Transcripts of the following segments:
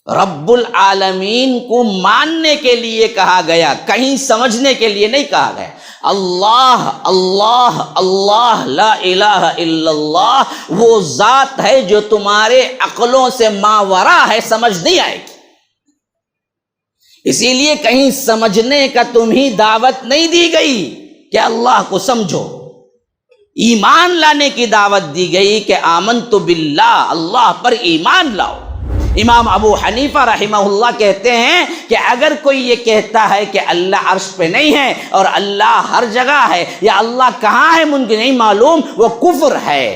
رب العالمین کو ماننے کے لیے کہا گیا، کہیں سمجھنے کے لیے نہیں کہا گیا۔ اللہ اللہ اللہ لا الہ الا اللہ وہ ذات ہے جو تمہارے عقلوں سے ماورا ہے، سمجھ نہیں آئے گی، اسی لیے کہیں سمجھنے کا تمہیں دعوت نہیں دی گئی کہ اللہ کو سمجھو، ایمان لانے کی دعوت دی گئی کہ آمنت باللہ، اللہ پر ایمان لاؤ۔ امام ابو حنیفہ رحمہ اللہ کہتے ہیں کہ اگر کوئی یہ کہتا ہے کہ اللہ عرش پہ نہیں ہے اور اللہ ہر جگہ ہے یا اللہ کہاں ہے مجھے نہیں معلوم، وہ کفر ہے۔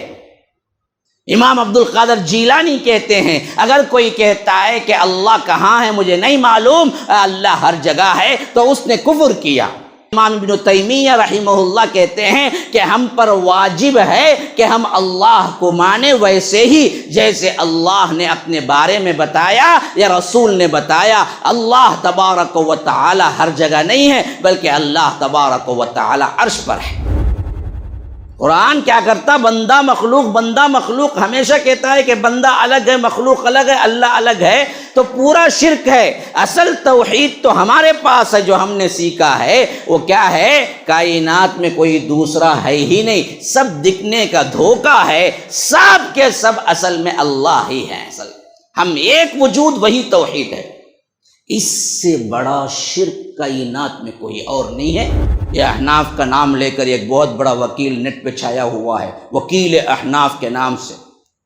امام عبد القادر جیلانی کہتے ہیں اگر کوئی کہتا ہے کہ اللہ کہاں ہے مجھے نہیں معلوم، اللہ ہر جگہ ہے، تو اس نے کفر کیا۔ امام ابن تیمیہ رحمہ اللہ کہتے ہیں کہ ہم پر واجب ہے کہ ہم اللہ کو مانیں ویسے ہی جیسے اللہ نے اپنے بارے میں بتایا یا رسول نے بتایا۔ اللہ تبارک و تعالی ہر جگہ نہیں ہے بلکہ اللہ تبارک و تعالی عرش پر ہے۔ قرآن کیا کرتا؟ بندہ مخلوق ہمیشہ کہتا ہے کہ بندہ الگ ہے، مخلوق الگ ہے، اللہ الگ ہے، تو پورا شرک ہے۔ اصل توحید تو ہمارے پاس ہے، جو ہم نے سیکھا ہے وہ کیا ہے؟ کائنات میں کوئی دوسرا ہے ہی نہیں، سب دکھنے کا دھوکہ ہے، سب کے سب اصل میں اللہ ہی ہے، اصل ہم ایک وجود، وہی توحید ہے۔ اس سے بڑا شرک کائنات میں کوئی اور نہیں ہے۔ یہ احناف کا نام لے کر ایک بہت بڑا وکیل نیٹ پہ چھایا ہوا ہے، وکیل احناف کے نام سے،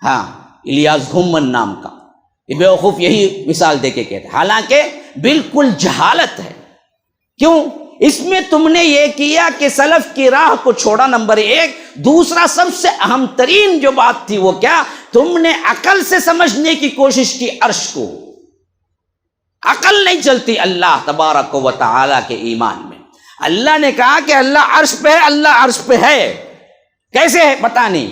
ہاں الیاس گھمن نام کا، یہ بیوقوف یہی مثال دے کے کہتے ہیں، حالانکہ بالکل جہالت ہے۔ کیوں؟ اس میں تم نے یہ کیا کہ سلف کی راہ کو چھوڑا، نمبر ایک۔ دوسرا سب سے اہم ترین جو بات تھی وہ کیا؟ تم نے عقل سے سمجھنے کی کوشش کی عرش کو۔ عقل نہیں چلتی اللہ تبارک و تعالی کے ایمان میں۔ اللہ نے کہا کہ اللہ عرش پہ ہے، اللہ عرش پہ ہے، کیسے ہے پتہ نہیں،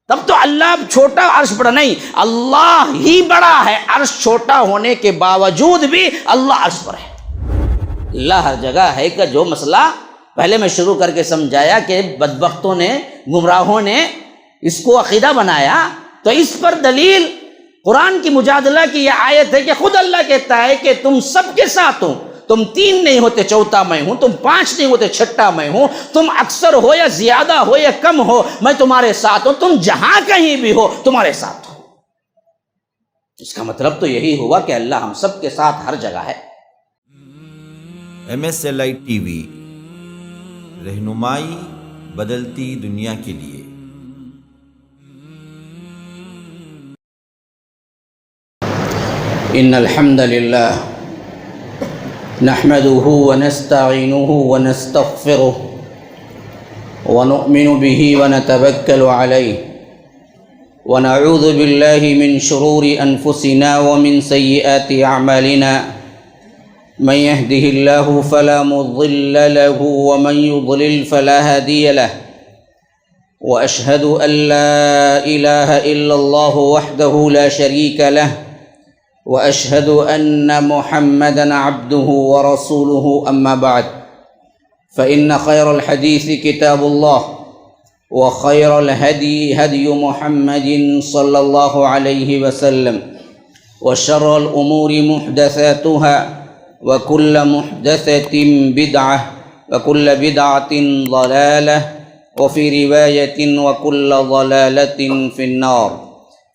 تب تو اللہ چھوٹا عرش بڑا نہیں، اللہ ہی بڑا ہے، عرش چھوٹا ہونے کے باوجود بھی اللہ عرش پر ہے۔ اللہ ہر جگہ ہے کا جو مسئلہ پہلے میں شروع کر کے سمجھایا کہ بدبختوں نے، گمراہوں نے اس کو عقیدہ بنایا، تو اس پر دلیل قرآن کی مجادلہ کی یہ آیت ہے کہ خود اللہ کہتا ہے کہ تم سب کے ساتھ ہوں، تم تین نہیں ہوتے چوتھا میں ہوں، تم پانچ نہیں ہوتے چھٹا میں ہوں، تم اکثر ہو یا زیادہ ہو یا کم ہو میں تمہارے ساتھ ہوں، تم جہاں کہیں بھی ہو تمہارے ساتھ ہوں۔ اس کا مطلب تو یہی ہوا کہ اللہ ہم سب کے ساتھ ہر جگہ ہے۔ MSLI TV رہنمائی بدلتی دنیا کے لیے۔ ان الحمد للہ نحمده ونستعینه ونستغفره ونؤمن به ونتوکل علیہ ونعوذ باللہ من شرور انفسنا ومن سیئات اعمالنا من يهده الله فلا مضل له ومن يضلل فلا هادي له واشهد ان لا اله الا الله وحده لا شريك له واشهد ان محمدا عبده ورسوله اما بعد فان خير الحديث كتاب الله وخير الهدي هدي محمد صلى الله عليه وسلم وشر الامور محدثاتها وكل محدثة بدعة وكل بدعة ضلالة وفي رواية وكل ضلالة في النار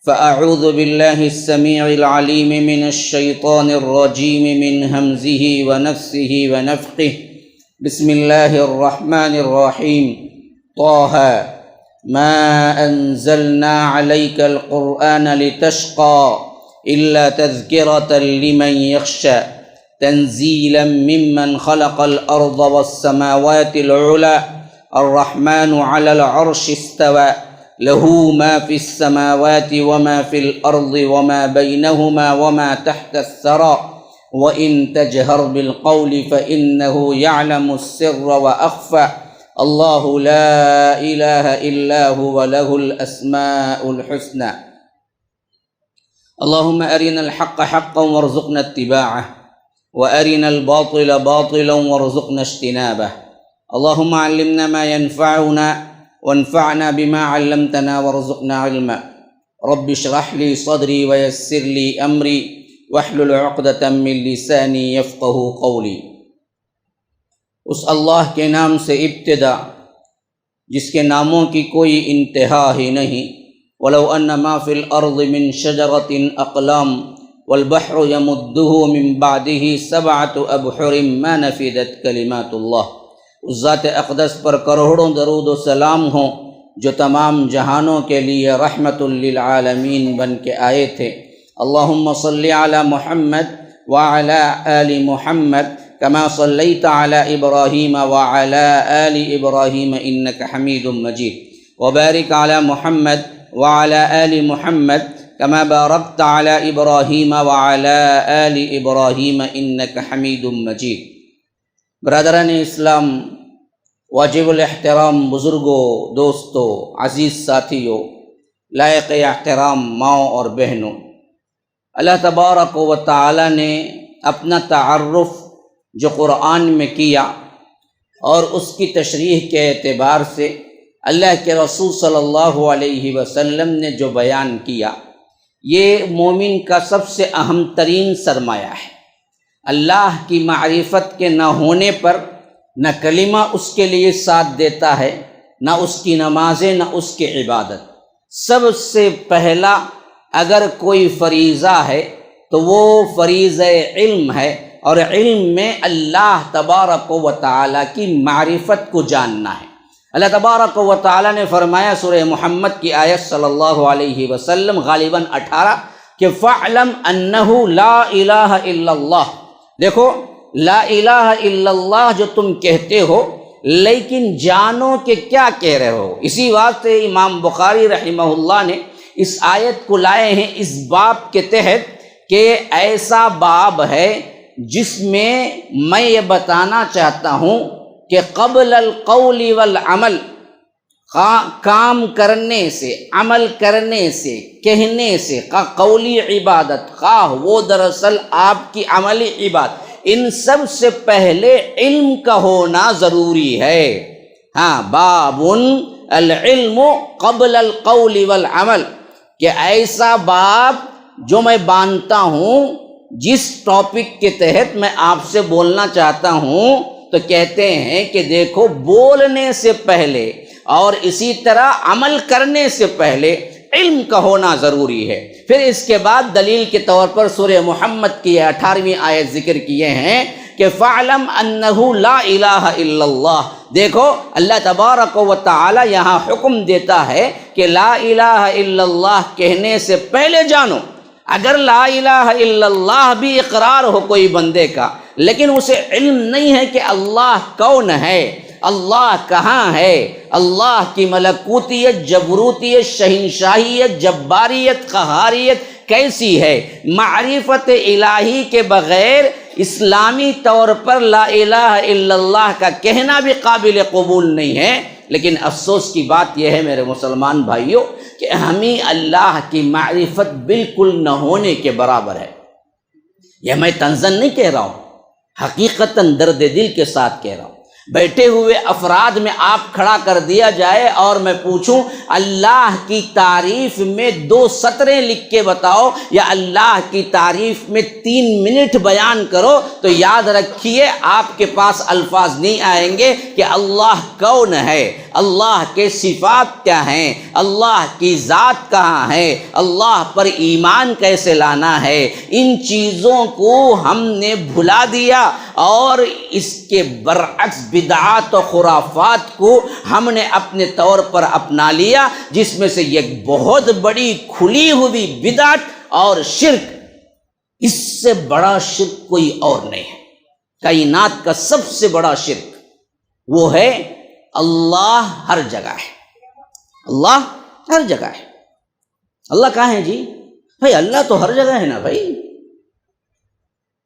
فأعوذ بالله السميع العليم من الشيطان الرجيم من همزه ونفسه ونفخه بسم الله الرحمن الرحيم طه ما أنزلنا عليك القرآن لتشقى إلا تذكرة لمن يخشى تنزيلا ممن خلق الأرض والسماوات العلى الرحمن على العرش استوى له ما في السماوات وما في الأرض وما بينهما وما تحت الثرى وإن تجهر بالقول فإنه يعلم السر وأخفى الله لا إله إلا هو له الأسماء الحسنى اللهم أرنا الحق حقا وارزقنا اتباعه وأرنا الباطل باطلا وارزقنا اجتنابه اللهم علمنا ما ينفعنا وانفعنا بما علمتنا وارزقنا علما رب اشرح لي صدري ويسر لي أمري واحلل عقدۃ من لسانی یفقہوا قولی۔ اس اللہ کے نام سے ابتدا جس کے ناموں کی کوئی انتہا ہی نہیں۔ ولو ان ما فی الارض من شجرۃ اقلام والبحر یمدہ من بعدہ سبعۃ ابحر ما نفدت کلمات اللہ۔ اس ذات اقدس پر کروڑوں درود و سلام ہوں جو تمام جہانوں کے لیے رحمت للعالمین بن کے آئے تھے۔ اللہم صلی علی محمد وعلی آل محمد کما صلیت علی ابراہیم وعلی آل ابراہیم انک حمید مجید، وبارک علی محمد وعلی آل محمد کما بارکت علی ابراہیم وعلی آل ابراہیم انک حمید مجید۔ برادران اسلام، واجب الاحترام بزرگوں، دوستوں، عزیز ساتھیوں، لائق احترام ماؤں اور بہنوں، اللہ تبارک و تعالی نے اپنا تعارف جو قرآن میں کیا اور اس کی تشریح کے اعتبار سے اللہ کے رسول صلی اللہ علیہ وسلم نے جو بیان کیا، یہ مومن کا سب سے اہم ترین سرمایہ ہے۔ اللہ کی معرفت کے نہ ہونے پر نہ کلمہ اس کے لیے ساتھ دیتا ہے، نہ اس کی نمازیں، نہ اس کی عبادت۔ سب سے پہلا اگر کوئی فریضہ ہے تو وہ فریضہ علم ہے، اور علم میں اللہ تبارک و تعالیٰ کی معرفت کو جاننا ہے۔ اللہ تبارک و تعالیٰ نے فرمایا سورہ محمد کی آیت صلی اللہ علیہ وسلم غالباً 18 کہ فَاعْلَمْ أَنَّهُ لَا إِلَٰهَ إِلَّا اللَّهُ۔ دیکھو، لا الہ الا اللہ جو تم کہتے ہو، لیکن جانو کہ کیا کہہ رہے ہو۔ اسی واسطے امام بخاری رحمہ اللہ نے اس آیت کو لائے ہیں اس باب کے تحت کہ ایسا باب ہے جس میں میں یہ بتانا چاہتا ہوں کہ قبل القول والعمل، کام کرنے سے، عمل کرنے سے، کہنے سے، قولی عبادت خواہ وہ دراصل آپ کی عملی عبادت، ان سب سے پہلے علم کا ہونا ضروری ہے۔ ہاں، باب العلم قبل القول والعمل، کہ ایسا باب جو میں باندھتا ہوں، جس ٹاپک کے تحت میں آپ سے بولنا چاہتا ہوں، تو کہتے ہیں کہ دیکھو، بولنے سے پہلے اور اسی طرح عمل کرنے سے پہلے علم کا ہونا ضروری ہے۔ پھر اس کے بعد دلیل کے طور پر سورہ محمد کی 18ویں آیت ذکر کیے ہیں کہ فَاعْلَمْ أَنَّهُ لَا إِلَٰهَ إِلَّا اللَّهُ۔ دیکھو، اللہ تبارک و تعالی یہاں حکم دیتا ہے کہ لا الہ الا اللہ کہنے سے پہلے جانو۔ اگر لا الہ الا اللہ بھی اقرار ہو کوئی بندے کا، لیکن اسے علم نہیں ہے کہ اللہ کون ہے، اللہ کہاں ہے، اللہ کی ملکوتیت، جبروتیت، شہنشاہیت، جباریت، قہاریت کیسی ہے، معرفت الہی کے بغیر اسلامی طور پر لا الہ الا اللہ کا کہنا بھی قابل قبول نہیں ہے۔ لیکن افسوس کی بات یہ ہے میرے مسلمان بھائیوں کہ ہمیں اللہ کی معرفت بالکل نہ ہونے کے برابر ہے۔ یہ میں طنزاً نہیں کہہ رہا ہوں، حقیقتاً درد دل کے ساتھ کہہ رہا ہوں۔ بیٹھے ہوئے افراد میں آپ کھڑا کر دیا جائے اور میں پوچھوں اللہ کی تعریف میں 2 سطریں لکھ کے بتاؤ، یا اللہ کی تعریف میں 3 منٹ بیان کرو، تو یاد رکھیے آپ کے پاس الفاظ نہیں آئیں گے کہ اللہ کون ہے، اللہ کے صفات کیا ہیں، اللہ کی ذات کہاں ہے، اللہ پر ایمان کیسے لانا ہے۔ ان چیزوں کو ہم نے بھلا دیا اور اس کے برعکس بدعات و خرافات کو ہم نے اپنے طور پر اپنا لیا، جس میں سے ایک بہت بڑی کھلی ہوئی بدعت اور شرک، اس سے بڑا شرک کوئی اور نہیں ہے۔ کائنات کا سب سے بڑا شرک وہ ہے اللہ ہر جگہ ہے۔ اللہ ہر جگہ ہے۔ اللہ کہاں ہے جی؟ بھائی اللہ تو ہر جگہ ہے نا بھائی۔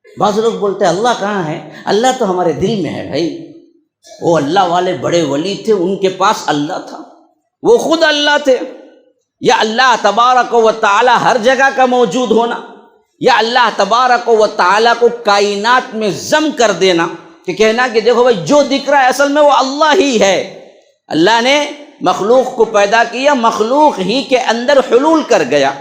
بعض لوگ بولتے ہیں اللہ کہاں ہے؟ اللہ تو ہمارے دل میں ہے بھائی۔ وہ اللہ والے بڑے ولی تھے، ان کے پاس اللہ تھا، وہ خود اللہ تھے۔ یا اللہ تبارک و تعالی ہر جگہ کا موجود ہونا، یا اللہ تبارک و تعالی کو کائنات میں ضم کر دینا، کہ کہنا کہ دیکھو بھائی جو دکھ رہا ہے اصل میں وہ اللہ ہی ہے۔ اللہ نے مخلوق کو پیدا کیا، مخلوق ہی کے اندر حلول کر گیا۔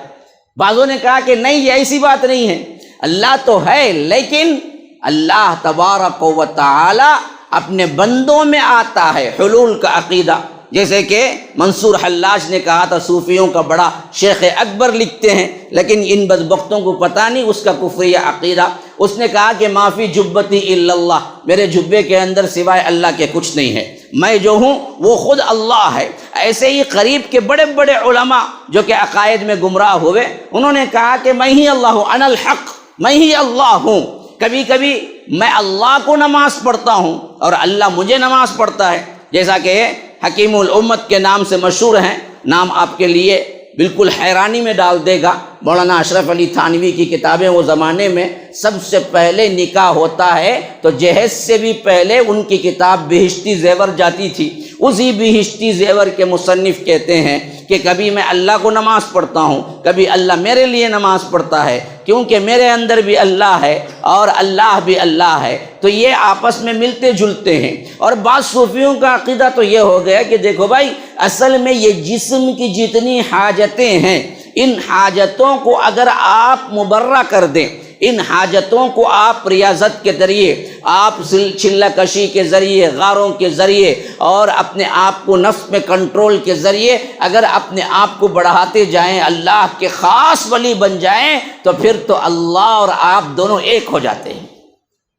بعضوں نے کہا کہ نہیں، یہ ایسی بات نہیں ہے، اللہ تو ہے، لیکن اللہ تبارک و تعالی اپنے بندوں میں آتا ہے، حلول کا عقیدہ. جیسے کہ منصور حلاج نے کہا تھا، صوفیوں کا بڑا شیخ اکبر لکھتے ہیں، لیکن ان بدبختوں کو پتہ نہیں اس کا کفریہ عقیدہ. اس نے کہا کہ ما فی جبتی الا اللہ، میرے جبے کے اندر سوائے اللہ کے کچھ نہیں ہے، میں جو ہوں وہ خود اللہ ہے. ایسے ہی قریب کے بڑے بڑے علماء جو کہ عقائد میں گمراہ ہوئے، انہوں نے کہا کہ میں ہی اللہ ہوں، انا الحق، میں ہی اللہ ہوں. کبھی کبھی میں اللہ کو نماز پڑھتا ہوں اور اللہ مجھے نماز پڑھتا ہے. جیسا کہ حکیم الامت کے نام سے مشہور ہیں، نام آپ کے لیے بالکل حیرانی میں ڈال دے گا. مولانا اشرف علی تھانوی کی کتابیں، وہ زمانے میں سب سے پہلے نکاح ہوتا ہے تو جہیز سے بھی پہلے ان کی کتاب بہشتی زیور جاتی تھی. اسی بہشتی زیور کے مصنف کہتے ہیں کہ کبھی میں اللہ کو نماز پڑھتا ہوں، کبھی اللہ میرے لیے نماز پڑھتا ہے، کیونکہ میرے اندر بھی اللہ ہے اور اللہ بھی اللہ ہے، تو یہ آپس میں ملتے جلتے ہیں. اور بعض صوفیوں کا عقیدہ تو یہ ہو گیا کہ دیکھو بھائی، اصل میں یہ جسم کی جتنی حاجتیں ہیں، ان حاجتوں کو اگر آپ مبرہ کر دیں، ان حاجتوں کو آپ ریاضت کے ذریعے، آپ چلہ کشی کے ذریعے، غاروں کے ذریعے اور اپنے آپ کو نفس میں کنٹرول کے ذریعے اگر اپنے آپ کو بڑھاتے جائیں، اللہ کے خاص ولی بن جائیں، تو پھر تو اللہ اور آپ دونوں ایک ہو جاتے ہیں،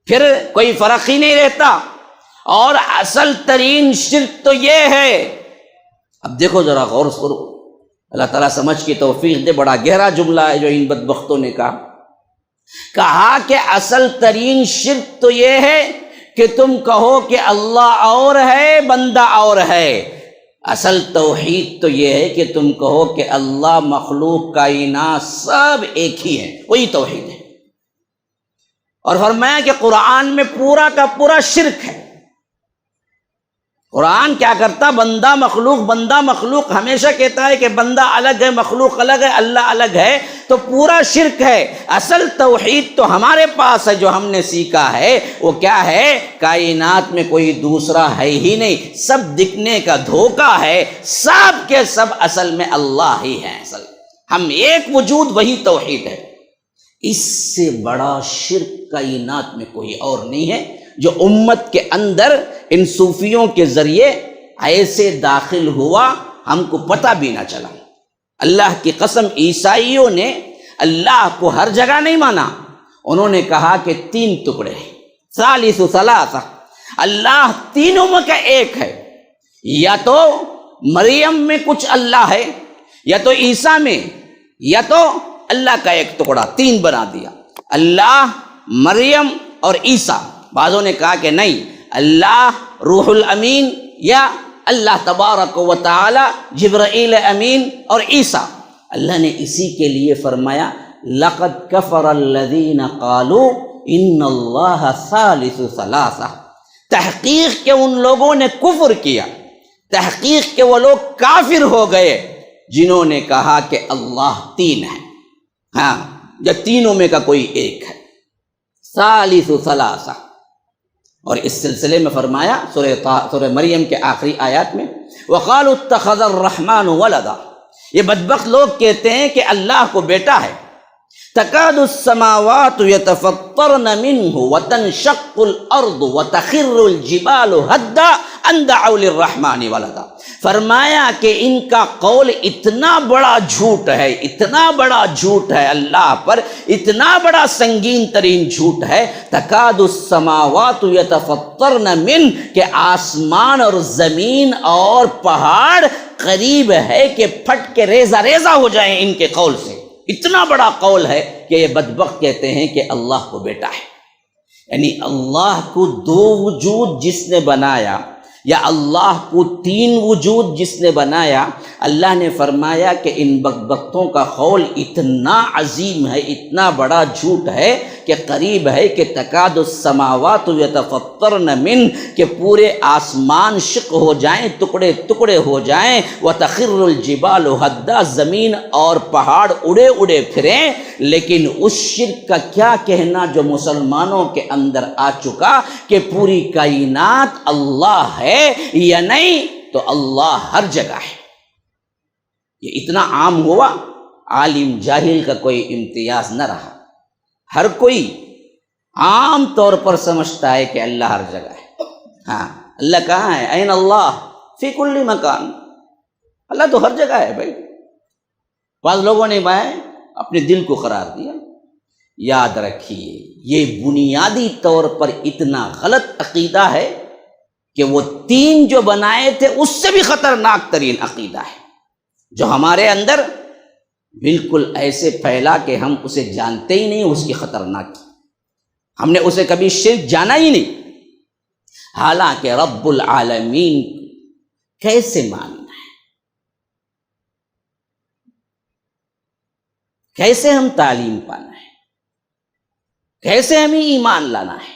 پھر کوئی فرق ہی نہیں رہتا. اور اصل ترین شرک تو یہ ہے، اب دیکھو ذرا غور کرو، اللہ تعالیٰ سمجھ کی توفیق دے. بڑا گہرا جملہ ہے جو ان بدبختوں نے کہا کہ اصل ترین شرک تو یہ ہے کہ تم کہو کہ اللہ اور ہے، بندہ اور ہے. اصل توحید تو یہ ہے کہ تم کہو کہ اللہ، مخلوق، کائنات سب ایک ہی ہیں، وہی توحید ہے. اور فرمایا کہ قرآن میں پورا کا پورا شرک ہے. قرآن کیا کرتا؟ بندہ مخلوق ہمیشہ کہتا ہے کہ بندہ الگ ہے، مخلوق الگ ہے، اللہ الگ ہے، تو پورا شرک ہے. اصل توحید تو ہمارے پاس ہے، جو ہم نے سیکھا ہے وہ کیا ہے؟ کائنات میں کوئی دوسرا ہے ہی نہیں، سب دکھنے کا دھوکہ ہے، سب کے سب اصل میں اللہ ہی ہیں. اصل ہم ایک وجود، وہی توحید ہے. اس سے بڑا شرک کائنات میں کوئی اور نہیں ہے، جو امت کے اندر ان صوفیوں کے ذریعے ایسے داخل ہوا ہم کو پتہ بھی نہ چلا. اللہ کی قسم، عیسائیوں نے اللہ کو ہر جگہ نہیں مانا. انہوں نے کہا کہ 3 ٹکڑے ہیں، ثالث ثلاثہ، اللہ تینوں میں کا ایک ہے. یا تو مریم میں کچھ اللہ ہے، یا تو عیسیٰ میں، یا تو اللہ کا ایک ٹکڑا، 3 بنا دیا، اللہ، مریم اور عیسیٰ. بعضوں نے کہا کہ نہیں، اللہ روح الامین، یا اللہ تبارک و تعالی جبرائیل امین اور عیسیٰ. اللہ نے اسی کے لیے فرمایا لقد کفر الذین قالوا ان اللہ ثالث ثلاثہ. تحقیق کہ ان لوگوں نے کفر کیا، تحقیق کہ وہ لوگ کافر ہو گئے جنہوں نے کہا کہ اللہ 3 ہے، ہاں، یا تینوں میں کا کوئی ایک ہے، ثالث ثلاثہ. اور اس سلسلے میں فرمایا سورہ مریم کے آخری آیات میں وَقَالُوا اتَّخَذَ الرَّحْمَنُ وَلَدًا. یہ بدبخت لوگ کہتے ہیں کہ اللہ کو بیٹا ہے. تَكَادُ السَّمَاوَاتُ يَتَفَطَّرْنَ مِنْهُ وَتَنشَقُّ الْأَرْضُ وَتَخِرُّ الْجِبَالُ هَدًّا أَن دَعَوْا لِلرَّحْمَنِ وَلَدًا. فرمایا کہ ان کا قول اتنا بڑا جھوٹ ہے، اتنا بڑا جھوٹ ہے اللہ پر، اتنا بڑا سنگین ترین جھوٹ ہے. تکاد السماوات یتفطرن من، کہ آسمان اور زمین اور پہاڑ قریب ہے کہ پھٹ کے ریزہ ریزہ ہو جائیں ان کے قول سے. اتنا بڑا قول ہے کہ یہ بدبخت کہتے ہیں کہ اللہ کو بیٹا ہے. یعنی اللہ کو 2 وجود جس نے بنایا، یا اللہ کو 3 وجود جس نے بنایا، اللہ نے فرمایا کہ ان بدبختوں کا قول اتنا عظیم ہے، اتنا بڑا جھوٹ ہے کہ قریب ہے کہ تکاد السماوات یتفطرن من، کہ پورے آسمان شق ہو جائیں، ٹکڑے ٹکڑے ہو جائیں، وتخر الجبال ہدا، زمین اور پہاڑ اڑے اڑے پھریں. لیکن اس شرک کا کیا کہنا جو مسلمانوں کے اندر آ چکا کہ پوری کائنات اللہ ہے یا نہیں، تو اللہ ہر جگہ ہے. یہ اتنا عام ہوا، عالم جاہل کا کوئی امتیاز نہ رہا. ہر کوئی عام طور پر سمجھتا ہے کہ اللہ ہر جگہ ہے. ہاں اللہ کہاں ہے؟ این اللہ فی کل مکان. اللہ تو ہر جگہ ہے بھائی. بعض لوگوں نے بھائی اپنے دل کو قرار دیا. یاد رکھیے یہ بنیادی طور پر اتنا غلط عقیدہ ہے کہ وہ 3 جو بنائے تھے اس سے بھی خطرناک ترین عقیدہ ہے، جو ہمارے اندر بالکل ایسے پھیلا کہ ہم اسے جانتے ہی نہیں اس کی خطرناک. ہم نے اسے کبھی شرک جانا ہی نہیں. حالانکہ رب العالمین کیسے ماننا ہے، کیسے ہم تعلیم پانا ہے، کیسے ہمیں ایمان لانا ہے.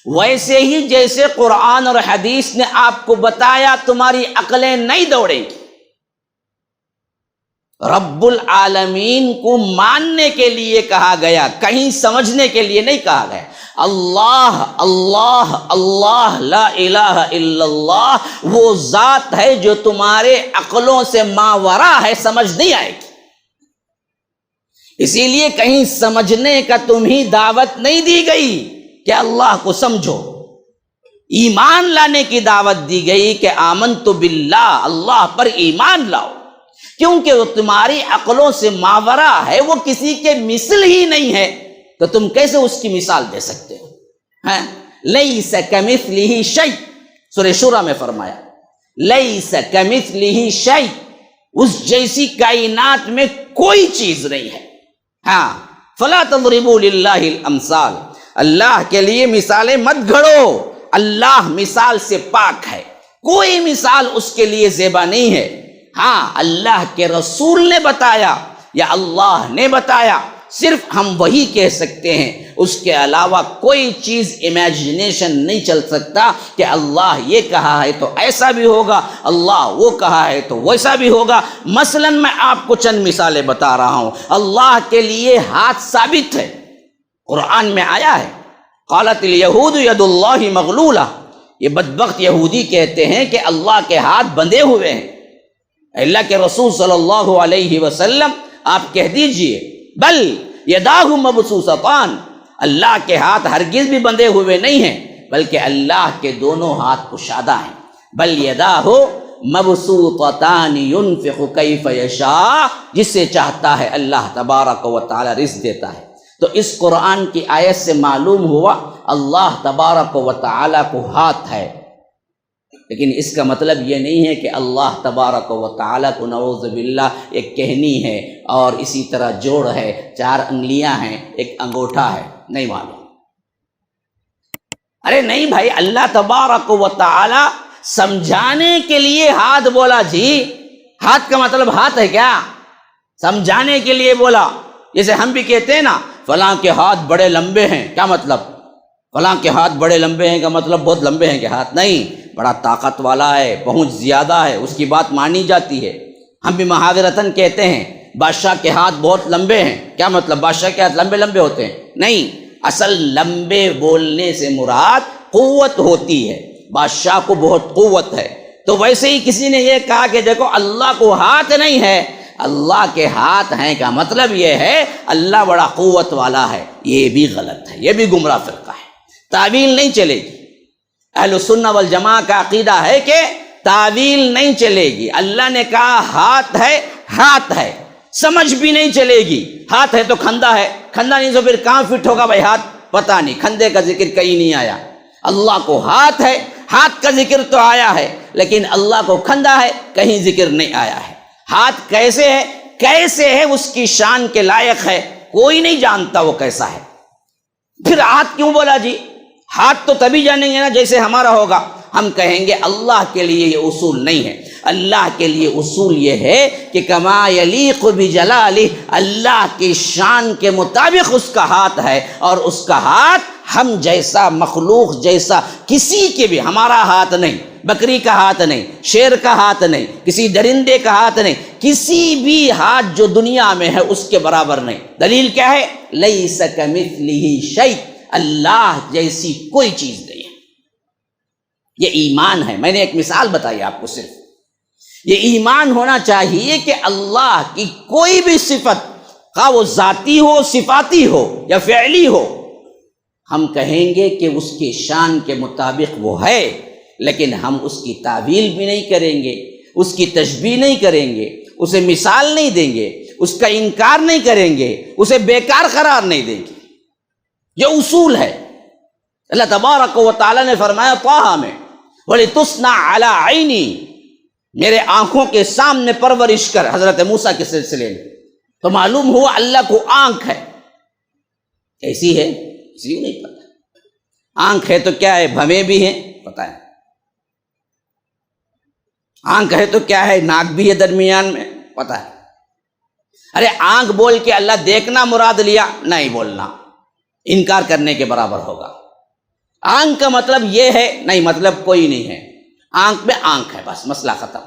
ویسے ہی جیسے قرآن اور حدیث نے آپ کو بتایا تمہاری عقلیں نہیں دوڑیں گی. رب العالمین کو ماننے کے لیے کہا گیا، کہیں سمجھنے کے لیے نہیں کہا گیا. اللہ اللہ اللہ لا الہ الا اللہ وہ ذات ہے جو تمہارے عقلوں سے ماورا ہے، سمجھ نہیں آئے گی. اسی لیے کہیں سمجھنے کا تمہیں دعوت نہیں دی گئی کہ اللہ کو سمجھو. ایمان لانے کی دعوت دی گئی کہ آمنت باللہ، اللہ پر ایمان لاؤ، کیونکہ وہ تمہاری عقلوں سے ماورا ہے، وہ کسی کے مثل ہی نہیں ہے. تو تم کیسے اس کی مثال دے سکتے ہو؟ لیس کمثلہ شیء، سورہ شورى میں فرمایا لیس کمثلہ شیء، اس جیسی کائنات میں کوئی چیز نہیں ہے. ہاں فلا تضربوا للہ الامثال، اللہ کے لیے مثالیں مت گھڑو. اللہ مثال سے پاک ہے، کوئی مثال اس کے لیے زیبا نہیں ہے. ہاں اللہ کے رسول نے بتایا یا اللہ نے بتایا، صرف ہم وہی کہہ سکتے ہیں. اس کے علاوہ کوئی چیز امیجنیشن نہیں چل سکتا کہ اللہ یہ کہا ہے تو ایسا بھی ہوگا، اللہ وہ کہا ہے تو ویسا بھی ہوگا. مثلا میں آپ کو چند مثالیں بتا رہا ہوں. اللہ کے لیے ہاتھ ثابت ہے، قرآن میں آیا ہے قالت الیہود ید اللہ مغلولہ. یہ بدبخت یہودی کہتے ہیں کہ اللہ کے ہاتھ بندھے ہوئے ہیں. اللہ کے رسول صلی اللہ علیہ وسلم آپ کہہ دیجئے بل یداہ مبسوطتان، اللہ کے ہاتھ ہرگز بھی بندھے ہوئے نہیں ہیں، بلکہ اللہ کے دونوں ہاتھ کشادہ ہیں. بل یداہ مبسوطتان ينفق کیف یشاء، جس سے چاہتا ہے اللہ تبارک و تعالی رزق دیتا ہے. تو اس قرآن کی آیت سے معلوم ہوا اللہ تبارک و تعالی کو ہاتھ ہے. لیکن اس کا مطلب یہ نہیں ہے کہ اللہ تبارک و تعالیٰ کو نعوذ باللہ ایک کہنی ہے اور اسی طرح جوڑ ہے، 4 انگلیاں ہیں، ایک انگوٹھا ہے. نہیں معلوم. ارے نہیں بھائی، اللہ تبارک و تعالیٰ سمجھانے کے لیے ہاتھ بولا. جی ہاتھ کا مطلب ہاتھ ہے کیا؟ سمجھانے کے لیے بولا. جیسے ہم بھی کہتے ہیں نا فلاں کے ہاتھ بڑے لمبے ہیں، کیا مطلب؟ فلاں کے ہاتھ بڑے لمبے ہیں کا مطلب بہت لمبے ہیں کہ ہاتھ نہیں، بڑا طاقت والا ہے، پہنچ زیادہ ہے، اس کی بات مانی جاتی ہے. ہم بھی محاورتاً کہتے ہیں بادشاہ کے ہاتھ بہت لمبے ہیں، کیا مطلب بادشاہ کے ہاتھ لمبے لمبے ہوتے ہیں؟ نہیں، اصل لمبے بولنے سے مراد قوت ہوتی ہے، بادشاہ کو بہت قوت ہے. تو ویسے ہی کسی نے یہ کہا کہ دیکھو اللہ کو ہاتھ نہیں ہے، اللہ کے ہاتھ ہیں کا مطلب یہ ہے اللہ بڑا قوت والا ہے. یہ بھی غلط ہے، یہ بھی گمراہ فرقہ ہے. تعویل نہیں چلے گی. اہل سنہ والجماع کا عقیدہ ہے کہ تعویل نہیں چلے گی. اللہ نے کہا ہاتھ ہے، ہاتھ ہے، سمجھ بھی نہیں چلے گی. ہاتھ ہے تو کھندا ہے، کھندا نہیں تو پھر کہاں فٹ ہوگا بھائی ہاتھ؟ پتہ نہیں، کھندے کا ذکر کہیں نہیں آیا. اللہ کو ہاتھ ہے، ہاتھ کا ذکر تو آیا ہے، لیکن اللہ کو کھندا ہے کہیں ذکر نہیں آیا ہے. ہاتھ کیسے ہے، کیسے ہے، اس کی شان کے لائق ہے، کوئی نہیں جانتا وہ کیسا ہے. پھر ہاتھ کیوں بولا جی؟ ہاتھ تو تبھی جانیں گے نا جیسے ہمارا ہوگا. ہم کہیں گے اللہ کے لیے یہ اصول نہیں ہے. اللہ کے لیے اصول یہ ہے کہ کما یلیق بجلالہ، اللہ کی شان کے مطابق اس کا ہاتھ ہے، اور اس کا ہاتھ ہم جیسا مخلوق جیسا کسی کے بھی، ہمارا ہاتھ نہیں، بکری کا ہاتھ نہیں، شیر کا ہاتھ نہیں، کسی درندے کا ہاتھ نہیں، کسی بھی ہاتھ جو دنیا میں ہے اس کے برابر نہیں. دلیل کیا ہے؟ لیس کمثلہ شیء، اللہ جیسی کوئی چیز نہیں ہے. یہ ایمان ہے. میں نے ایک مثال بتائی آپ کو، صرف یہ ایمان ہونا چاہیے کہ اللہ کی کوئی بھی صفت خواہ وہ ذاتی ہو، صفاتی ہو یا فعلی ہو، ہم کہیں گے کہ اس کے شان کے مطابق وہ ہے، لیکن ہم اس کی تعویل بھی نہیں کریں گے، اس کی تشبیہ نہیں کریں گے، اسے مثال نہیں دیں گے، اس کا انکار نہیں کریں گے، اسے بیکار قرار نہیں دیں گے۔ یہ اصول ہے۔ اللہ تبارک و تعالیٰ نے فرمایا طٰہٰ میں وَلِتُصْنَعَ عَلَىٰ عَيْنِي، میرے آنکھوں کے سامنے پرورش کر، حضرت موسیٰ کے سلسلے میں۔ تو معلوم ہوا اللہ کو آنکھ ہے۔ کیسی ہے؟ کسی کو نہیں پتا۔ آنکھ ہے تو کیا ہے؟ بھویں بھی ہیں، پتہ ہے۔ آنکھ ہے تو کیا ہے؟ ناک بھی ہے درمیان میں، پتہ ہے۔ ارے آنکھ بول کے اللہ دیکھنا مراد لیا؟ نہیں بولنا، انکار کرنے کے برابر ہوگا۔ آنکھ کا مطلب یہ ہے؟ نہیں، مطلب کوئی نہیں ہے، آنکھ میں آنکھ ہے، بس مسئلہ ختم۔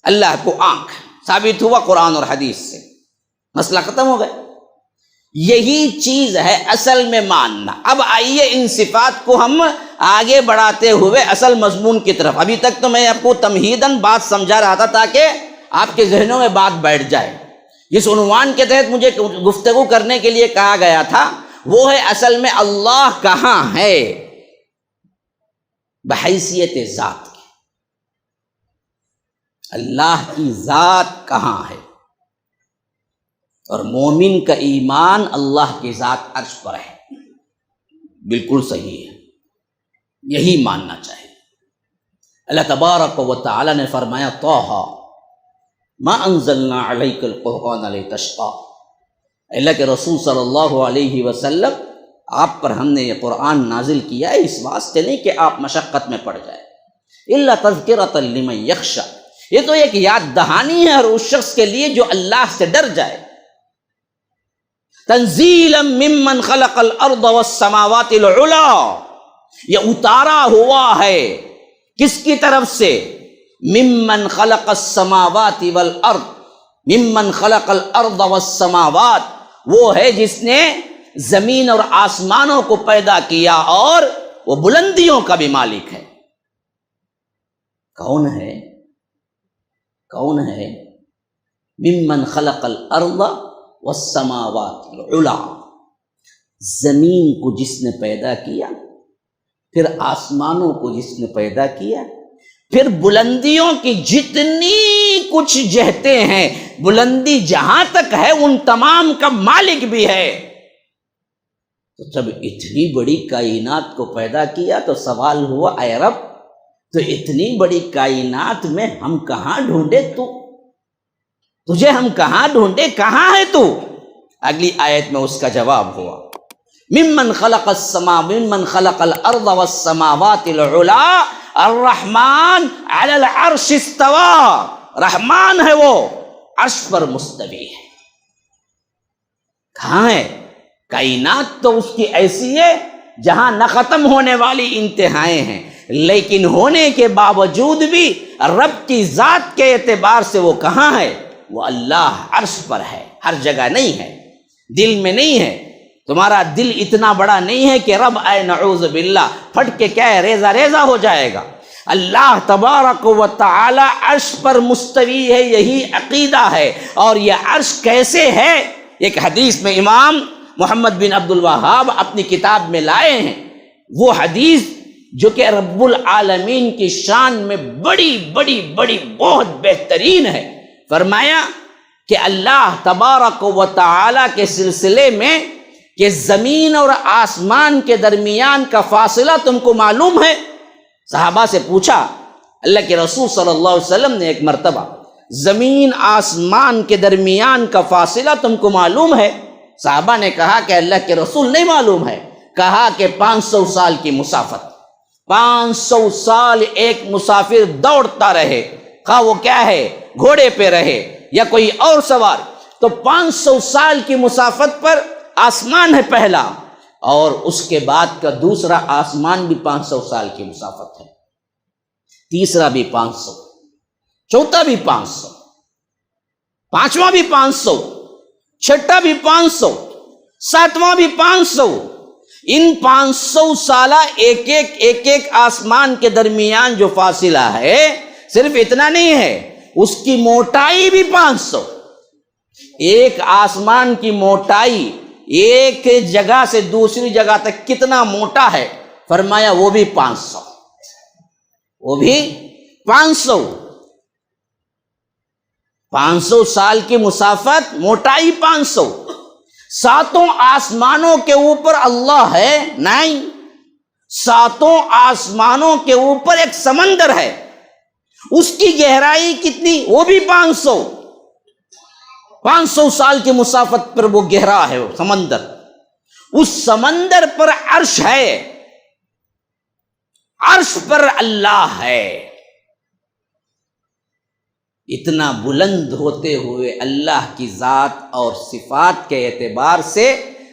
اللہ کو آنکھ ہے، ثابت ہوا قرآن اور حدیث سے، مسئلہ ختم ہو گیا۔ یہی چیز ہے اصل میں ماننا۔ اب آئیے ان صفات کو ہم آگے بڑھاتے ہوئے اصل مضمون کی طرف۔ ابھی تک تو میں آپ کو تمہیداً بات سمجھا رہا تھا تاکہ آپ کے ذہنوں میں بات بیٹھ جائے۔ جس عنوان کے تحت مجھے گفتگو کرنے کے لیے کہا گیا تھا وہ ہے اصل میں اللہ کہاں ہے بحیثیت ذات کی۔ اللہ کی ذات کہاں ہے؟ اور مومن کا ایمان اللہ کی ذات عرش پر ہے، بالکل صحیح ہے، یہی ماننا چاہیے۔ اللہ تبارک و تعالی نے فرمایا طٰہٰ ما انزلنا علیک القرآن لتشقیٰ، اللہ کے رسول صلی اللہ علیہ وسلم آپ پر ہم نے یہ قرآن نازل کیا ہے اس واسطے نہیں کہ آپ مشقت میں پڑ جائے، الا تذکرۃ لمن یخشیٰ، یہ تو ایک یاد دہانی ہے ہر اس شخص کے لیے جو اللہ سے ڈر جائے۔ تنزیلا ممن خلق الارض والسماوات العلی، یہ اتارا ہوا ہے کس کی طرف سے؟ ممن خلق السماوات والارض، ممن خلق الارض والسماوات، وہ ہے جس نے زمین اور آسمانوں کو پیدا کیا اور وہ بلندیوں کا بھی مالک ہے۔ کون ہے؟ کون ہے؟ ممن خلق الارض والسماوات العلی، زمین کو جس نے پیدا کیا، پھر آسمانوں کو جس نے پیدا کیا، پھر بلندیوں کی جتنی کچھ جہتیں ہیں، بلندی جہاں تک ہے ان تمام کا مالک بھی ہے۔ تو جب اتنی بڑی کائنات کو پیدا کیا تو سوال ہوا اے رب تو اتنی بڑی کائنات میں ہم کہاں ڈھونڈے تجھے ہم کہاں ڈھونڈے، کہاں ہے تو؟ اگلی آیت میں اس کا جواب ہوا ممن خلق الارض والسماوات العلی الرحمن علی العرش استوى، رحمان ہے وہ، عرش پر مستوی ہے۔ کہاں ہے؟ کائنات تو اس کی ایسی ہے جہاں نہ ختم ہونے والی انتہائیں ہیں، لیکن ہونے کے باوجود بھی رب کی ذات کے اعتبار سے وہ کہاں ہے؟ وہ اللہ عرش پر ہے، ہر جگہ نہیں ہے، دل میں نہیں ہے۔ تمہارا دل اتنا بڑا نہیں ہے کہ رب اے نعوذ باللہ پھٹ کے کیا ہے ریزہ ریزہ ہو جائے گا۔ اللہ تبارک و تعالی عرش پر مستوی ہے، یہی عقیدہ ہے۔ اور یہ عرش کیسے ہے؟ ایک حدیث میں امام محمد بن عبد الوہاب اپنی کتاب میں لائے ہیں، وہ حدیث جو کہ رب العالمین کی شان میں بڑی بڑی بڑی بہت بہترین ہے۔ فرمایا کہ اللہ تبارک و تعالی کے سلسلے میں کہ زمین اور آسمان کے درمیان کا فاصلہ تم کو معلوم ہے؟ صحابہ سے پوچھا، اللہ کے رسول صلی اللہ علیہ وسلم نے ایک مرتبہ زمین آسمان کے درمیان کا فاصلہ تم کو معلوم ہے؟ صحابہ نے کہا کہ اللہ کے رسول نہیں معلوم ہے۔ کہا کہ 500 سال کی مسافت، 500 سال ایک مسافر دوڑتا رہے، خواہ وہ کیا ہے گھوڑے پہ رہے یا کوئی اور سوار، تو 500 سال کی مسافت پر آسمان ہے پہلا، اور اس کے بعد کا دوسرا آسمان بھی 500 سال کی مسافت ہے، تیسرا بھی 500، چوتھا بھی 500، پانچواں بھی 500، چھٹا بھی 500، ساتواں بھی 500۔ ان 500 سالہ ایک ایک آسمان کے درمیان جو فاصلہ ہے، صرف اتنا نہیں ہے، اس کی موٹائی بھی 500، ایک آسمان کی موٹائی ایک جگہ سے دوسری جگہ تک کتنا موٹا ہے؟ فرمایا وہ بھی 500، وہ بھی 500 سال کی مسافت، موٹائی 500۔ 7 آسمانوں کے اوپر اللہ ہے؟ نہیں، 7 آسمانوں کے اوپر ایک سمندر ہے، اس کی گہرائی کتنی؟ وہ بھی 500 سال کی مسافت پر وہ گہرا ہے وہ سمندر۔ اس سمندر پر عرش ہے، عرش پر اللہ ہے۔ اتنا بلند ہوتے ہوئے اللہ کی ذات اور صفات کے اعتبار سے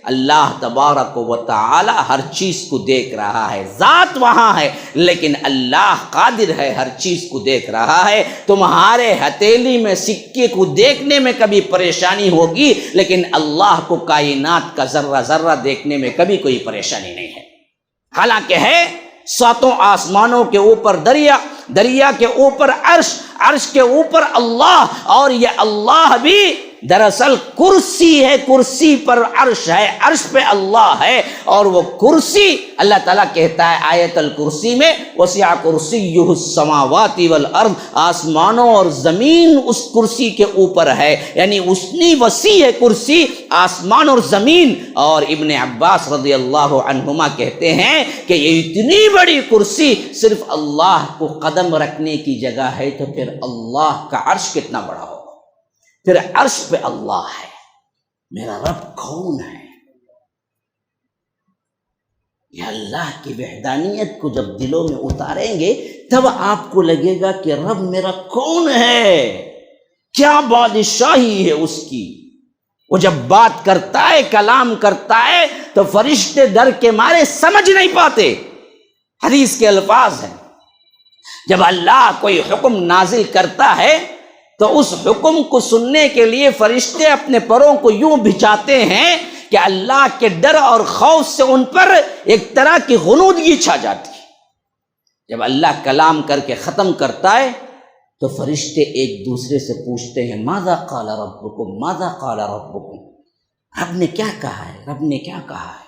اللہ تبارک و تعالی ہر چیز کو دیکھ رہا ہے۔ ذات وہاں ہے لیکن اللہ قادر ہے، ہر چیز کو دیکھ رہا ہے۔ تمہارے ہتھیلی میں سکے کو دیکھنے میں کبھی پریشانی ہوگی لیکن اللہ کو کائنات کا ذرہ ذرہ دیکھنے میں کبھی کوئی پریشانی نہیں ہے۔ حالانکہ ہے 7 آسمانوں کے اوپر دریا، دریا کے اوپر عرش، عرش کے اوپر اللہ، اور یہ اللہ بھی دراصل کرسی ہے، کرسی پر عرش ہے، عرش پہ اللہ ہے۔ اور وہ کرسی اللہ تعالیٰ کہتا ہے آیت الکرسی میں وسع کرسیہ السماوات والارض، آسمانوں اور زمین اس کرسی کے اوپر ہے، یعنی اتنی وسیع ہے کرسی، آسمان اور زمین۔ اور ابن عباس رضی اللہ عنہما کہتے ہیں کہ یہ اتنی بڑی کرسی صرف اللہ کو قدم رکھنے کی جگہ ہے، تو پھر اللہ کا عرش کتنا بڑا ہوگا؟ پھر عرش پہ اللہ ہے۔ میرا رب کون ہے؟ یہ اللہ کی وحدانیت کو جب دلوں میں اتاریں گے تب آپ کو لگے گا کہ رب میرا کون ہے، کیا بادشاہی ہے اس کی۔ وہ جب بات کرتا ہے، کلام کرتا ہے، تو فرشتے ڈر کے مارے سمجھ نہیں پاتے۔ حدیث کے الفاظ ہیں، جب اللہ کوئی حکم نازل کرتا ہے تو اس حکم کو سننے کے لیے فرشتے اپنے پروں کو یوں بچھاتے ہیں کہ اللہ کے ڈر اور خوف سے ان پر ایک طرح کی غنودگی چھا جاتی ہے۔ جب اللہ کلام کر کے ختم کرتا ہے تو فرشتے ایک دوسرے سے پوچھتے ہیں ماذا قال ربکم، ماذا قال ربکم، رب نے کیا کہا ہے، رب نے کیا کہا ہے۔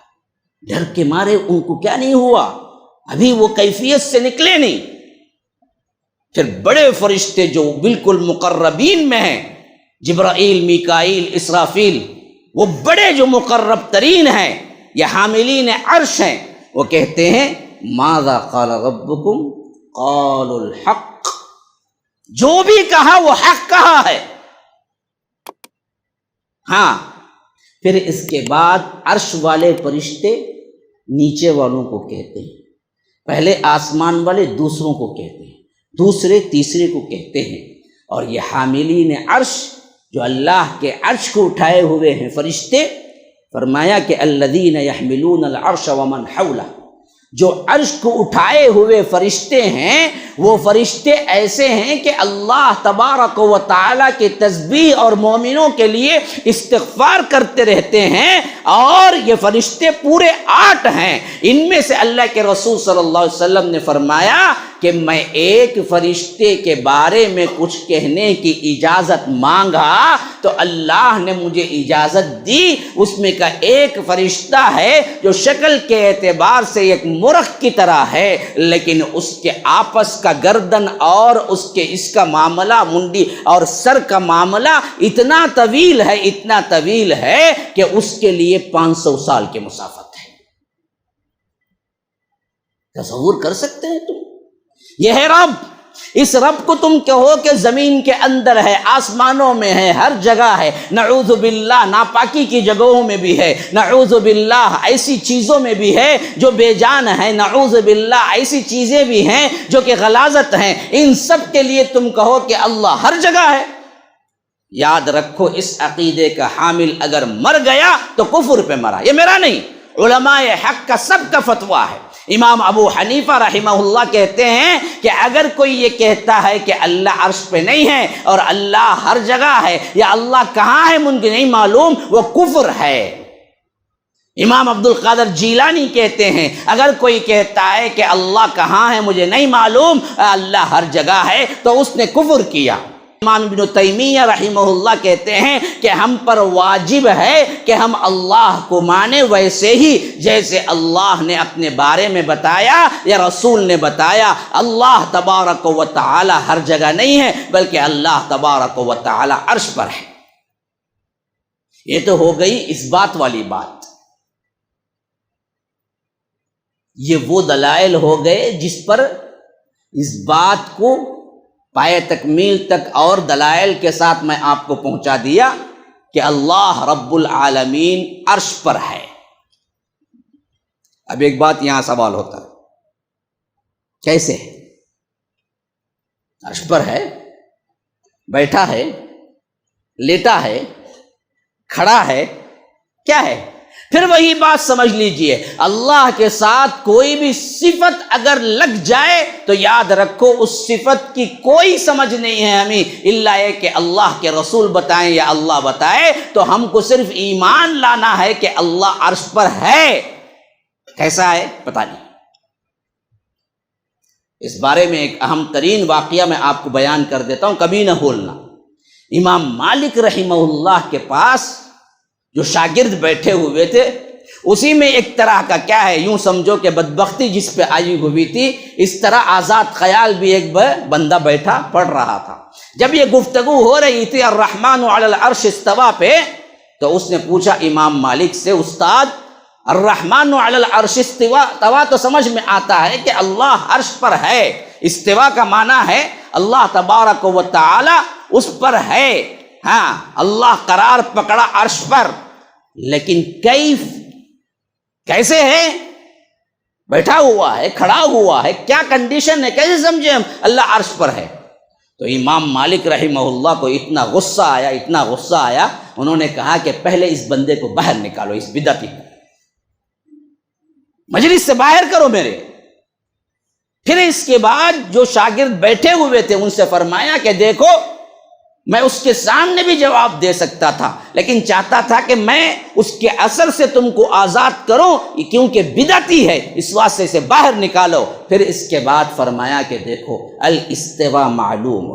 ڈر کے مارے ان کو کیا نہیں ہوا، ابھی وہ کیفیت سے نکلے نہیں۔ پھر بڑے فرشتے جو بالکل مقربین میں ہیں، جبرائیل، میکائیل، اسرافیل، وہ بڑے جو مقرب ترین ہیں، یہ حاملین عرش ہیں، وہ کہتے ہیں ماذا قال ربکم قالوا الحق، جو بھی کہا وہ حق کہا ہے۔ ہاں، پھر اس کے بعد عرش والے فرشتے نیچے والوں کو کہتے ہیں، پہلے آسمان والے دوسروں کو کہتے ہیں، دوسرے تیسرے کو کہتے ہیں، اور یہ حاملین عرش جو اللہ کے عرش کو اٹھائے ہوئے ہیں فرشتے، فرمایا کہ الذین یحملون العرش ومن حولہ، جو عرش کو اٹھائے ہوئے فرشتے ہیں وہ فرشتے ایسے ہیں کہ اللہ تبارک و تعالیٰ کی تسبیح اور مومنوں کے لیے استغفار کرتے رہتے ہیں۔ اور یہ فرشتے پورے 8 ہیں۔ ان میں سے اللہ کے رسول صلی اللہ علیہ وسلم نے فرمایا کہ میں ایک فرشتے کے بارے میں کچھ کہنے کی اجازت مانگا تو اللہ نے مجھے اجازت دی۔ اس میں کا ایک فرشتہ ہے جو شکل کے اعتبار سے ایک مرغ کی طرح ہے، لیکن اس کے آپس کا گردن اور اس کا معاملہ، منڈی اور سر کا معاملہ اتنا طویل ہے، اتنا طویل ہے کہ اس کے لیے 500 سال کی مسافت ہے۔ تصور کر سکتے ہیں تم؟ یہ ہے رب۔ اس رب کو تم کہو کہ زمین کے اندر ہے، آسمانوں میں ہے، ہر جگہ ہے، نعوذ باللہ ناپاکی کی جگہوں میں بھی ہے، نعوذ باللہ ایسی چیزوں میں بھی ہے جو بے جان ہے، نعوذ باللہ ایسی چیزیں بھی ہیں جو کہ غلاظت ہیں۔ ان سب کے لیے تم کہو کہ اللہ ہر جگہ ہے۔ یاد رکھو، اس عقیدے کا حامل اگر مر گیا تو کفر پہ مرا، یہ میرا نہیں، علماء حق کا سب کا فتویٰ ہے۔ امام ابو حنیفہ رحمہ اللہ کہتے ہیں کہ اگر کوئی یہ کہتا ہے کہ اللہ عرش پہ نہیں ہے اور اللہ ہر جگہ ہے یا اللہ کہاں ہے مجھے نہیں معلوم، وہ کفر ہے۔ امام عبد القادر جیلانی کہتے ہیں اگر کوئی کہتا ہے کہ اللہ کہاں ہے مجھے نہیں معلوم، اللہ ہر جگہ ہے، تو اس نے کفر کیا۔ امام ابن تیمیہ رحمہ اللہ کہتے ہیں کہ ہم پر واجب ہے کہ ہم اللہ کو مانیں ویسے ہی جیسے اللہ نے اپنے بارے میں بتایا یا رسول نے بتایا۔ اللہ تبارک و تعالی ہر جگہ نہیں ہے، بلکہ اللہ تبارک و تعالی عرش پر ہے۔ یہ تو ہو گئی اس بات والی بات۔ یہ وہ دلائل ہو گئے جس پر اس بات کو پائے تکمیل تک اور دلائل کے ساتھ میں آپ کو پہنچا دیا کہ اللہ رب العالمین عرش پر ہے۔ اب ایک بات یہاں سوال ہوتا ہے، کیسے ہے؟ عرش پر ہے، بیٹھا ہے، لیٹا ہے، کھڑا ہے، کیا ہے؟ پھر وہی بات سمجھ لیجئے، اللہ کے ساتھ کوئی بھی صفت اگر لگ جائے تو یاد رکھو اس صفت کی کوئی سمجھ نہیں ہے ہمیں الا یہ کہ اللہ کے رسول بتائیں یا اللہ بتائے، تو ہم کو صرف ایمان لانا ہے کہ اللہ عرش پر ہے۔ کیسا ہے پتہ نہیں۔ اس بارے میں ایک اہم ترین واقعہ میں آپ کو بیان کر دیتا ہوں، کبھی نہ بھولنا۔ امام مالک رحمہ اللہ کے پاس جو شاگرد بیٹھے ہوئے تھے، اسی میں ایک طرح کا کیا ہے، یوں سمجھو کہ بدبختی جس پہ آئی ہوئی تھی، اس طرح آزاد خیال بھی ایک بندہ بیٹھا پڑھ رہا تھا۔ جب یہ گفتگو ہو رہی تھی الرحمن علی العرش استویٰ پہ، تو اس نے پوچھا امام مالک سے، استاد الرحمن علی العرش استویٰ تو سمجھ میں آتا ہے کہ اللہ عرش پر ہے، استواء کا معنی ہے اللہ تبارک و تعالی اس پر ہے، ہاں اللہ قرار پکڑا عرش پر، لیکن کیسے ہے؟ بیٹھا ہوا ہے، کھڑا ہوا ہے، کیا کنڈیشن ہے، کیسے سمجھے ہم اللہ عرش پر ہے؟ تو امام مالک رحمہ اللہ کو اتنا غصہ آیا، انہوں نے کہا کہ پہلے اس بندے کو باہر نکالو، اس بدعتی کو مجلس سے باہر کرو میرے۔ پھر اس کے بعد جو شاگرد بیٹھے ہوئے تھے ان سے فرمایا کہ دیکھو، میں اس کے سامنے بھی جواب دے سکتا تھا، لیکن چاہتا تھا کہ میں اس کے اثر سے تم کو آزاد کروں، کیونکہ بدعتی ہے، اس واسطے سے باہر نکالو۔ پھر اس کے بعد فرمایا کہ دیکھو الاستواء معلوم،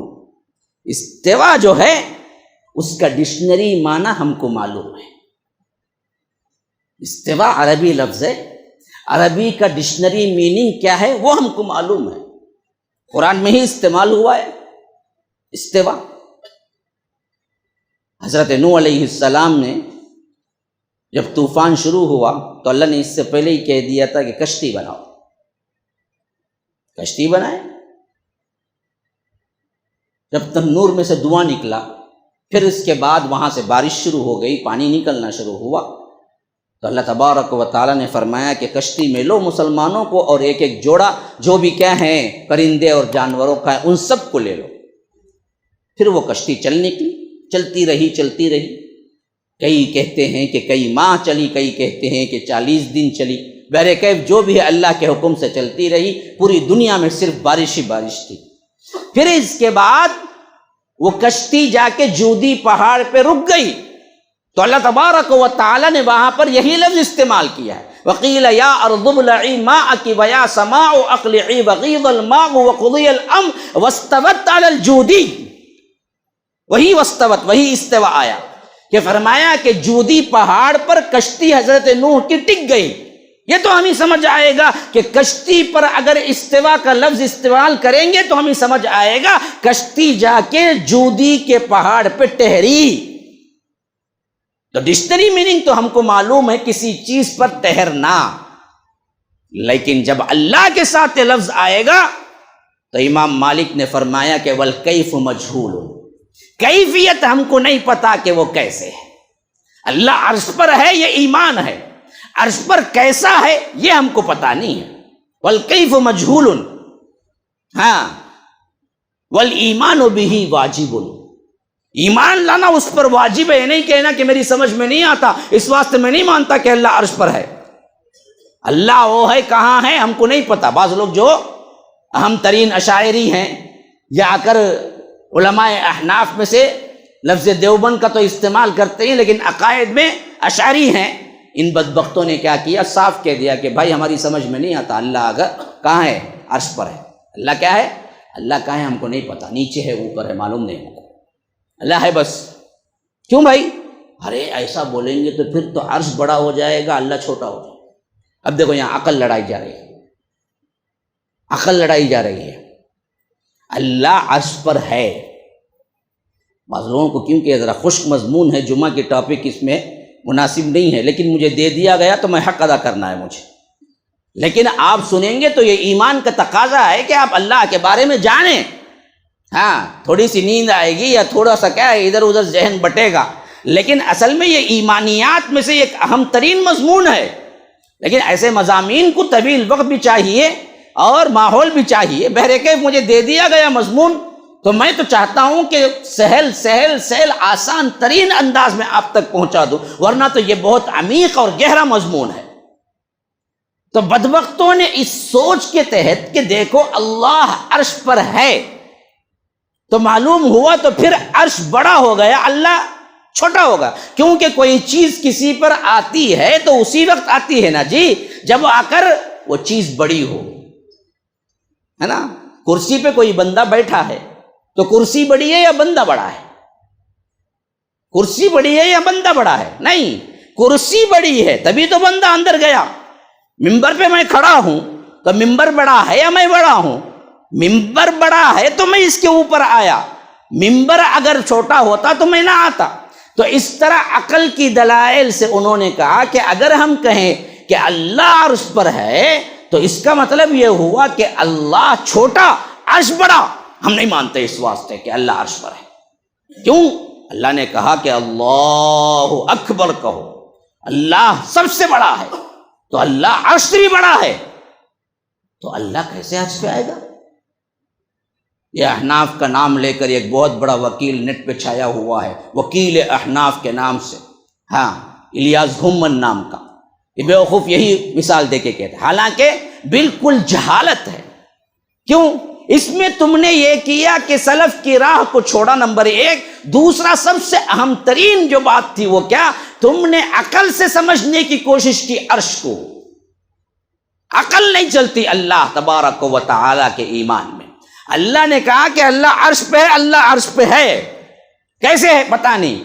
استواء جو ہے اس کا ڈکشنری معنی ہم کو معلوم ہے۔ استواء عربی لفظ ہے، عربی کا ڈکشنری میننگ کیا ہے وہ ہم کو معلوم ہے، قرآن میں ہی استعمال ہوا ہے استواء۔ حضرت نوح علیہ السلام نے جب طوفان شروع ہوا تو اللہ نے اس سے پہلے ہی کہہ دیا تھا کہ کشتی بناؤ، کشتی بنائے۔ جب تنور میں سے دھواں نکلا، پھر اس کے بعد وہاں سے بارش شروع ہو گئی، پانی نکلنا شروع ہوا، تو اللہ تبارک و تعالیٰ نے فرمایا کہ کشتی میں لو مسلمانوں کو اور ایک ایک جوڑا جو بھی کیا ہیں پرندے اور جانوروں کا ہے ان سب کو لے لو۔ پھر وہ کشتی چل نکلی، چلتی رہی۔ کئی کہتے ہیں کہ کئی ماہ چلی، کئی کہتے ہیں کہ 40 دن چلی، بہرکیف جو بھی ہے اللہ کے حکم سے چلتی رہی۔ پوری دنیا میں صرف بارش ہی بارش تھی۔ پھر اس کے بعد وہ کشتی جا کے جودی پہاڑ پہ رک گئی، تو اللہ تبارک و تعالی نے وہاں پر یہی لفظ استعمال کیا ہے، وَقِيلَ يَا أَرْضُ ابْلَعِي مَاءَكِ وَيَا سَمَاءُ أَقْلِعِي وَغِيضَ الْمَاءُ وَقُضِيَ الْأَمْرُ وَاسْتَوَتْ عَلَى الْجُودِ۔ وہی وستوت، وہی استوا آیا کہ فرمایا کہ جودی پہاڑ پر کشتی حضرت نوح کی ٹک گئی۔ یہ تو ہمیں سمجھ آئے گا کہ کشتی پر اگر استوا کا لفظ استعمال کریں گے تو ہمیں سمجھ آئے گا کشتی جا کے جودی کے پہاڑ پہ ٹہری۔ تو ڈکشنری میننگ تو ہم کو معلوم ہے کسی چیز پر ٹہرنا، لیکن جب اللہ کے ساتھ یہ لفظ آئے گا تو امام مالک نے فرمایا کہ والکیف مجہول، کیفیت ہم کو نہیں پتا کہ وہ کیسے ہے۔ اللہ عرش پر ہے یہ ایمان ہے، عرش پر کیسا ہے یہ ہم کو پتا نہیں ہے۔ والکیف مجہول، ہاں، والایمان بہ واجب، ایمان لانا اس پر واجب ہے، نہیں کہنا کہ میری سمجھ میں نہیں آتا اس واسطے میں نہیں مانتا کہ اللہ عرش پر ہے۔ اللہ وہ ہے کہاں ہے ہم کو نہیں پتا۔ بعض لوگ جو اہم ترین اشاعری ہیں یا آ کر علماء احناف میں سے لفظ دیوبند کا تو استعمال کرتے ہیں، لیکن عقائد میں اشعری ہیں، ان بدبختوں نے کیا کیا، صاف کہہ دیا کہ بھائی ہماری سمجھ میں نہیں آتا اللہ اگر کہاں ہے، عرش پر ہے۔ اللہ کیا ہے، اللہ کہاں ہے ہم کو نہیں پتا، نیچے ہے اوپر ہے معلوم نہیں ہم کو۔ اللہ ہے بس. کیوں بھائی؟ ارے ایسا بولیں گے تو پھر تو عرش بڑا ہو جائے گا، اللہ چھوٹا ہو جائے گا. اب دیکھو یہاں عقل لڑائی جا رہی ہے، عقل لڑائی جا رہی ہے. اللہ عرش پر ہے. بعض لوگوں کو کیونکہ یہ ذرا خشک مضمون ہے، جمعہ کے ٹاپک اس میں مناسب نہیں ہے، لیکن مجھے دے دیا گیا تو میں حق ادا کرنا ہے مجھے. لیکن آپ سنیں گے تو یہ ایمان کا تقاضا ہے کہ آپ اللہ کے بارے میں جانیں. ہاں تھوڑی سی نیند آئے گی یا تھوڑا سا کیا ہے ادھر ادھر ذہن بٹے گا، لیکن اصل میں یہ ایمانیات میں سے ایک اہم ترین مضمون ہے. لیکن ایسے مضامین کو طویل وقت بھی چاہیے اور ماحول بھی چاہیے. بہرکیف مجھے دے دیا گیا مضمون تو میں تو چاہتا ہوں کہ سہل آسان ترین انداز میں آپ تک پہنچا دوں، ورنہ تو یہ بہت عمیق اور گہرا مضمون ہے. تو بدبختوں نے اس سوچ کے تحت کہ دیکھو اللہ عرش پر ہے تو معلوم ہوا تو پھر عرش بڑا ہو گیا، اللہ چھوٹا ہوگا. کیونکہ کوئی چیز کسی پر آتی ہے تو اسی وقت آتی ہے نا جی جب آ کر وہ چیز بڑی ہو، ہے نا. کرسی پہ کوئی بندہ بیٹھا ہے تو کرسی بڑی ہے یا بندہ بڑا ہے؟ کرسی بڑی ہے یا بندہ بڑا ہے؟ نہیں، کرسی بڑی ہے تبھی تو بندہ اندر گیا. ممبر پہ میں کھڑا ہوں تو ممبر بڑا ہے یا میں بڑا ہوں؟ ممبر بڑا ہے تو میں اس کے اوپر آیا، ممبر اگر چھوٹا ہوتا تو میں نہ آتا. تو اس طرح عقل کی دلائل سے انہوں نے کہا کہ اگر ہم کہیں کہ اللہ عرش پر ہے تو اس کا مطلب یہ ہوا کہ اللہ چھوٹا عرش بڑا. ہم نہیں مانتے اس واسطے کہ اللہ عرش پر ہے. کیوں؟ اللہ نے کہا کہ اللہ اکبر کہو، اللہ سب سے بڑا ہے، تو اللہ عرش سے بھی بڑا ہے. تو اللہ کیسے عرش پہ آئے گا؟ یہ احناف کا نام لے کر ایک بہت بڑا وکیل نیٹ پہ چھایا ہوا ہے، وکیل احناف کے نام سے، ہاں الیاس گھمن نام کا. یہ بیوقوف یہی مثال دے کے کہتے ہیں، حالانکہ بالکل جہالت ہے. کیوں؟ اس میں تم نے یہ کیا کہ سلف کی راہ کو چھوڑا، نمبر ایک. دوسرا سب سے اہم ترین جو بات تھی وہ کیا؟ تم نے عقل سے سمجھنے کی کوشش کی عرش کو. عقل نہیں چلتی اللہ تبارک و تعالی کے ایمان میں. اللہ نے کہا کہ اللہ عرش پہ ہے، اللہ عرش پہ ہے. کیسے ہے پتہ نہیں.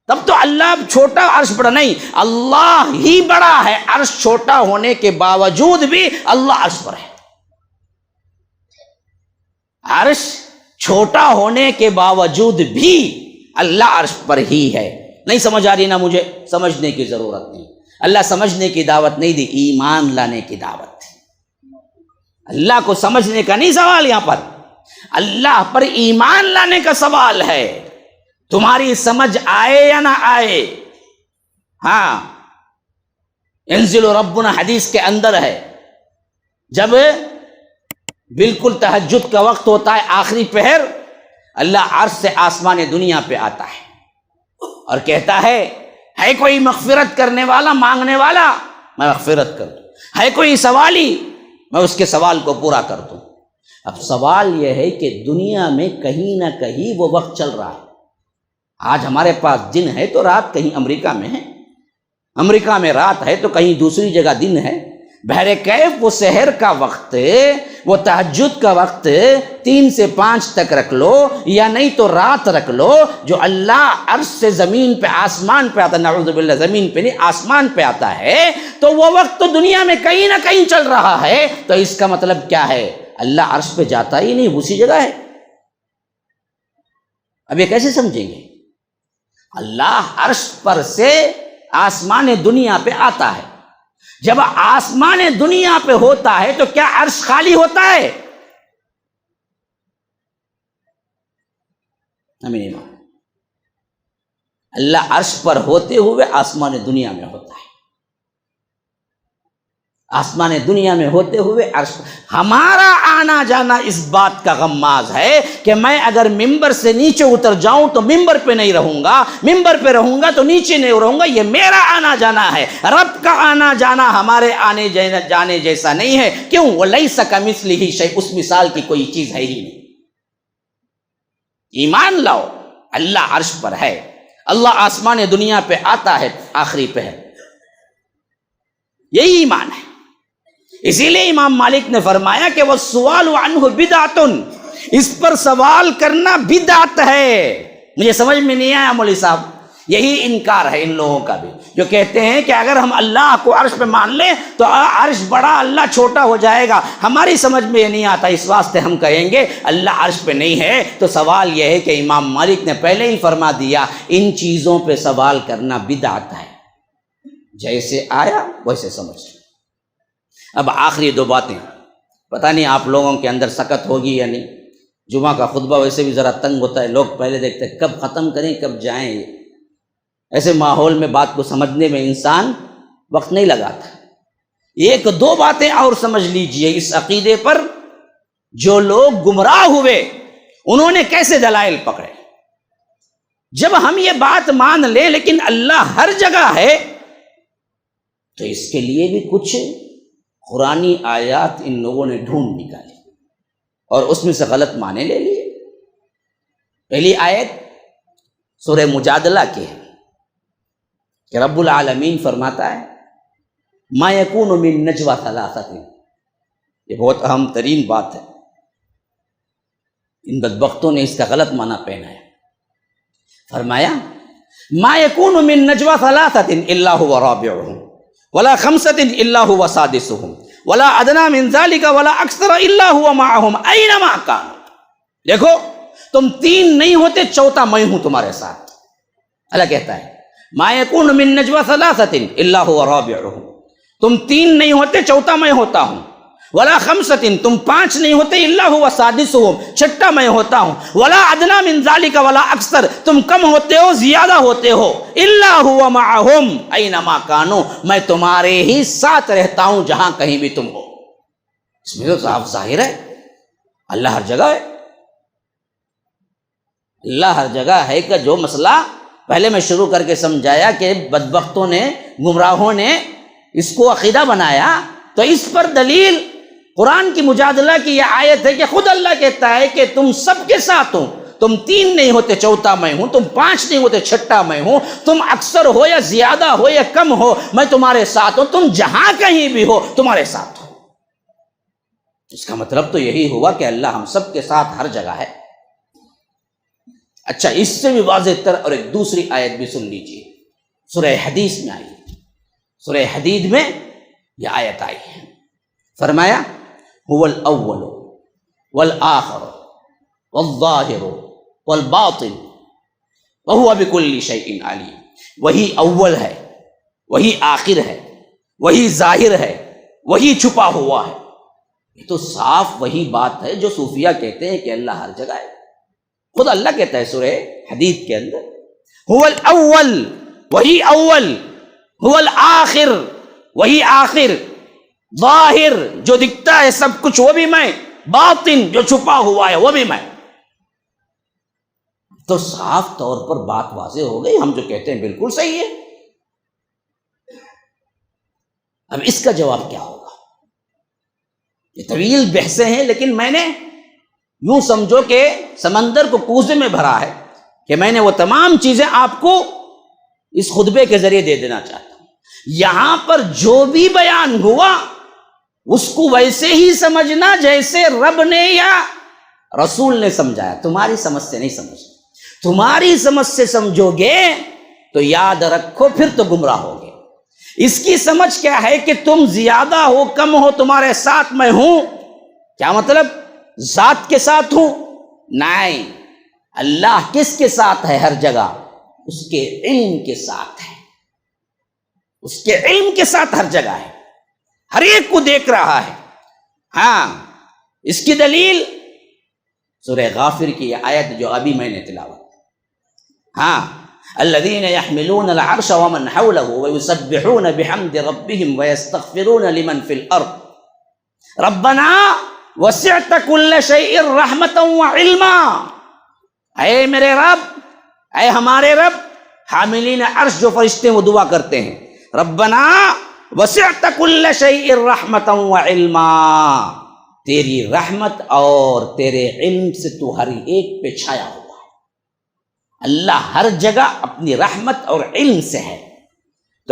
تب تو اللہ چھوٹا عرش بڑا نہیں، اللہ ہی بڑا ہے. عرش چھوٹا ہونے کے باوجود بھی اللہ عرش پر ہے. عرش چھوٹا ہونے کے باوجود بھی اللہ عرش پر ہی ہے. نہیں سمجھ آ رہی نا مجھے؟ سمجھنے کی ضرورت نہیں. اللہ سمجھنے کی دعوت نہیں دی، ایمان لانے کی دعوت تھی. اللہ کو سمجھنے کا نہیں سوال یہاں پر، اللہ پر ایمان لانے کا سوال ہے. تمہاری سمجھ آئے یا نہ آئے. ہاں انزل ربنا حدیث کے اندر ہے، جب بالکل تہجد کا وقت ہوتا ہے، آخری پہر، اللہ عرش سے آسمان دنیا پہ آتا ہے اور کہتا ہے کوئی مغفرت کرنے والا، مانگنے والا، میں مغفرت کر دوں. ہے کوئی سوالی، میں اس کے سوال کو پورا کر دوں. اب سوال یہ ہے کہ دنیا میں کہیں نہ کہیں وہ وقت چل رہا ہے. آج ہمارے پاس دن ہے تو رات کہیں امریکہ میں ہے، امریکہ میں رات ہے تو کہیں دوسری جگہ دن ہے. بہرکیف وہ سحر کا وقت، وہ تہجد کا وقت 3 سے 5 تک رکھ لو، یا نہیں تو رات رکھ لو، جو اللہ عرش سے زمین پہ آسمان پہ آتا، نعوذ باللہ زمین پہ نہیں آسمان پہ آتا ہے، تو وہ وقت تو دنیا میں کہیں نہ کہیں چل رہا ہے. تو اس کا مطلب کیا ہے؟ اللہ عرش پہ جاتا ہی نہیں، اسی جگہ ہے. اب یہ کیسے سمجھیں گے؟ اللہ عرش پر سے آسمان دنیا پہ آتا ہے. جب آسمان دنیا پہ ہوتا ہے تو کیا عرش خالی ہوتا ہے؟ ہمیں نہیں معلوم. اللہ عرش پر ہوتے ہوئے آسمان دنیا میں ہوتا ہے، آسمان دنیا میں ہوتے ہوئے عرش. ہمارا آنا جانا اس بات کا غماز ہے کہ میں اگر ممبر سے نیچے اتر جاؤں تو ممبر پہ نہیں رہوں گا، ممبر پہ رہوں گا تو نیچے نہیں رہوں گا. یہ میرا آنا جانا ہے. رب کا آنا جانا ہمارے آنے جانے جیسا نہیں ہے. کیوں؟ وَلَيْسَ كَمِثْلِهِ شَيْءٌ، اس مثال کی کوئی چیز ہے ہی نہیں. ایمان لاؤ اللہ عرش پر ہے، اللہ آسمان دنیا پہ آتا ہے آخری پہر. یہی ایمان ہے. اسی لیے امام مالک نے فرمایا کہ وہ سوال عنہ بدعۃ، اس پر سوال کرنا بدعت ہے. مجھے سمجھ میں نہیں آیا مولوی صاحب. یہی انکار ہے ان لوگوں کا بھی جو کہتے ہیں کہ اگر ہم اللہ کو عرش پہ مان لیں تو عرش بڑا اللہ چھوٹا ہو جائے گا. ہماری سمجھ میں یہ نہیں آتا، اس واسطے ہم کہیں گے اللہ عرش پہ نہیں ہے. تو سوال یہ ہے کہ امام مالک نے پہلے ہی فرما دیا ان چیزوں پہ سوال کرنا بدعت ہے، جیسے آیا ویسے سمجھ. اب آخری دو باتیں، پتہ نہیں آپ لوگوں کے اندر سکت ہوگی یا نہیں. جمعہ کا خطبہ ویسے بھی ذرا تنگ ہوتا ہے، لوگ پہلے دیکھتے ہیں کب ختم کریں کب جائیں. ایسے ماحول میں بات کو سمجھنے میں انسان وقت نہیں لگاتا. ایک دو باتیں اور سمجھ لیجئے اس عقیدے پر جو لوگ گمراہ ہوئے انہوں نے کیسے دلائل پکڑے. جب ہم یہ بات مان لیں لیکن اللہ ہر جگہ ہے تو اس کے لیے بھی کچھ قرآنی آیات ان لوگوں نے ڈھونڈ نکالی اور اس میں سے غلط معنی لے لیے. پہلی آیت سورہ مجادلہ کی ہے کہ رب العالمین فرماتا ہے ما یکون من نجوی ثلاثۃ. یہ بہت اہم ترین بات ہے، ان بدبختوں نے اس کا غلط معنی پہنا ہے. فرمایا ما یکون من نجوی ثلاثۃ الا هو رابعهم ولا خمسۃ الا هو سادسهم ولا ادنى من ذلك ولا اکثر الا هو معهم اینما كانوا. دیکھو تم تین نہیں ہوتے چوتھا میں ہوں تمہارے ساتھ. اللہ کہتا ہے ما یکون من نجوی ثلاثۃ الا هو رابعهم، تم تین نہیں ہوتے چوتھا میں ہوتا ہوں. ولا خمسۃ، تم پانچ نہیں ہوتے الا هو سادسهم، چھٹا میں ہوتا ہوں. ولا ادنى من ذلك ولا اکثر، تم کم ہوتے ہو زیادہ ہوتے ہو. الا هو معهم اینما كانوا، میں تمہارے ہی ساتھ رہتا ہوں جہاں کہیں بھی تم ہو. اس میں تو صاف ظاہر ہے اللہ ہر جگہ ہے. اللہ ہر جگہ ہے کہ جو مسئلہ پہلے میں شروع کر کے سمجھایا کہ بدبختوں نے گمراہوں نے اس کو عقیدہ بنایا، تو اس پر دلیل قرآن کی مجادلہ کی یہ آیت ہے کہ خود اللہ کہتا ہے کہ تم سب کے ساتھ ہوں. تم تین نہیں ہوتے چوتھا میں ہوں، تم پانچ نہیں ہوتے چھٹا میں ہوں، تم اکثر ہو یا زیادہ ہو یا کم ہو میں تمہارے ساتھ ہوں. تم جہاں کہیں بھی ہو تمہارے ساتھ ہو. اس کا مطلب تو یہی ہوا کہ اللہ ہم سب کے ساتھ ہر جگہ ہے. اچھا، اس سے بھی واضح تر اور ایک دوسری آیت بھی سن لیجیے، سورہ حدیث میں آئی. سورہ حدید میں یہ آیت آئی ہے. فرمایا هو الاول والآخر والظاہر والباطن وهو بكل شيء علیم. وہی اول ہے، وہی آخر ہے، وہی ظاہر ہے، وہی چھپا ہوا ہے. یہ تو صاف وہی بات ہے جو صوفیہ کہتے ہیں کہ اللہ ہر جگہ ہے. خود اللہ کہتا ہے سورہ حدید کے اندر هو الاول، وہی اول، هو الآخر، وہی آخر، ظاہر جو دکھتا ہے سب کچھ وہ بھی میں، باطن جو چھپا ہوا ہے وہ بھی میں. تو صاف طور پر بات واضح ہو گئی. ہم جو کہتے ہیں بالکل صحیح ہے. اب اس کا جواب کیا ہوگا؟ یہ طویل بحثیں ہیں، لیکن میں نے یوں سمجھو کہ سمندر کو کوزے میں بھرا ہے کہ میں نے وہ تمام چیزیں آپ کو اس خطبے کے ذریعے دے دینا چاہتا ہوں. یہاں پر جو بھی بیان ہوا اس کو ویسے ہی سمجھنا جیسے رب نے یا رسول نے سمجھایا. تمہاری سمجھ سے نہیں سمجھنا. تمہاری سمجھ سے سمجھو گے تو یاد رکھو پھر تو گمراہ ہوگے. اس کی سمجھ کیا ہے کہ تم زیادہ ہو کم ہو تمہارے ساتھ میں ہوں. کیا مطلب؟ ذات کے ساتھ ہوں؟ نہیں. اللہ کس کے ساتھ ہے ہر جگہ؟ اس کے علم کے ساتھ ہے. اس کے علم کے ساتھ ہر جگہ ہے، ہر ایک کو دیکھ رہا ہے. ہاں، اس کی دلیل سورہ غافر کی یہ آیت جو ابھی میں نے تلاوت. ہاں، الذين يحملون العرش ومن حوله ويسبحون بحمد ربهم ويستغفرون لمن في الارض ربنا وسعت كل شيء رحمة وعلما. اے میرے رب، اے ہمارے رب، حاملین عرش جو فرشتے وہ دعا کرتے ہیں ربنا وسعت كل شيء رحمة وعلما، تیری رحمت اور تیرے علم سے تو ہر ایک پہ چھایا ہوا ہے. اللہ ہر جگہ اپنی رحمت اور علم سے ہے.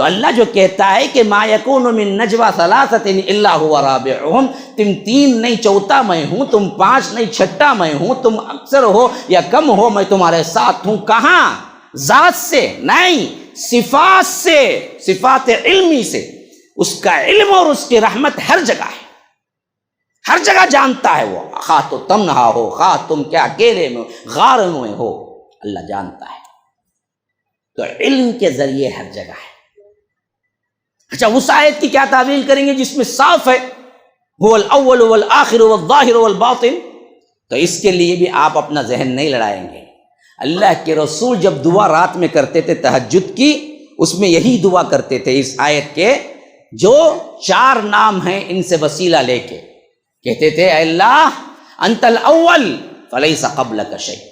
تو اللہ جو کہتا ہے کہ ما یکون من نجوا ثلاثۃ الا هو رابعهم، تم 3 نہیں چوتھا میں ہوں، تم 5 نہیں چھٹا میں ہوں، تم اکثر ہو یا کم ہو میں تمہارے ساتھ ہوں۔ کہاں؟ ذات سے نہیں، صفات سے، صفات علمی سے۔ اس کا علم اور اس کی رحمت ہر جگہ ہے، ہر جگہ جانتا ہے وہ، خواہ تو تنہا ہو، خواہ تم کیا اکیلے میں غار میں ہو، اللہ جانتا ہے۔ تو علم کے ذریعے ہر جگہ ہے۔ اچھا، اس آیت کی کیا تعویل کریں گے جس میں صاف ہے هو الاول والآخر والظاہر والباطن؟ تو اس کے لیے بھی آپ اپنا ذہن نہیں لڑائیں گے۔ اللہ کے رسول جب دعا رات میں کرتے تھے تہجد کی، اس میں یہی دعا کرتے تھے، اس آیت کے جو 4 نام ہیں ان سے وسیلہ لے کے کہتے تھے، اے اللہ انت الاول فلیس قبلک شیء،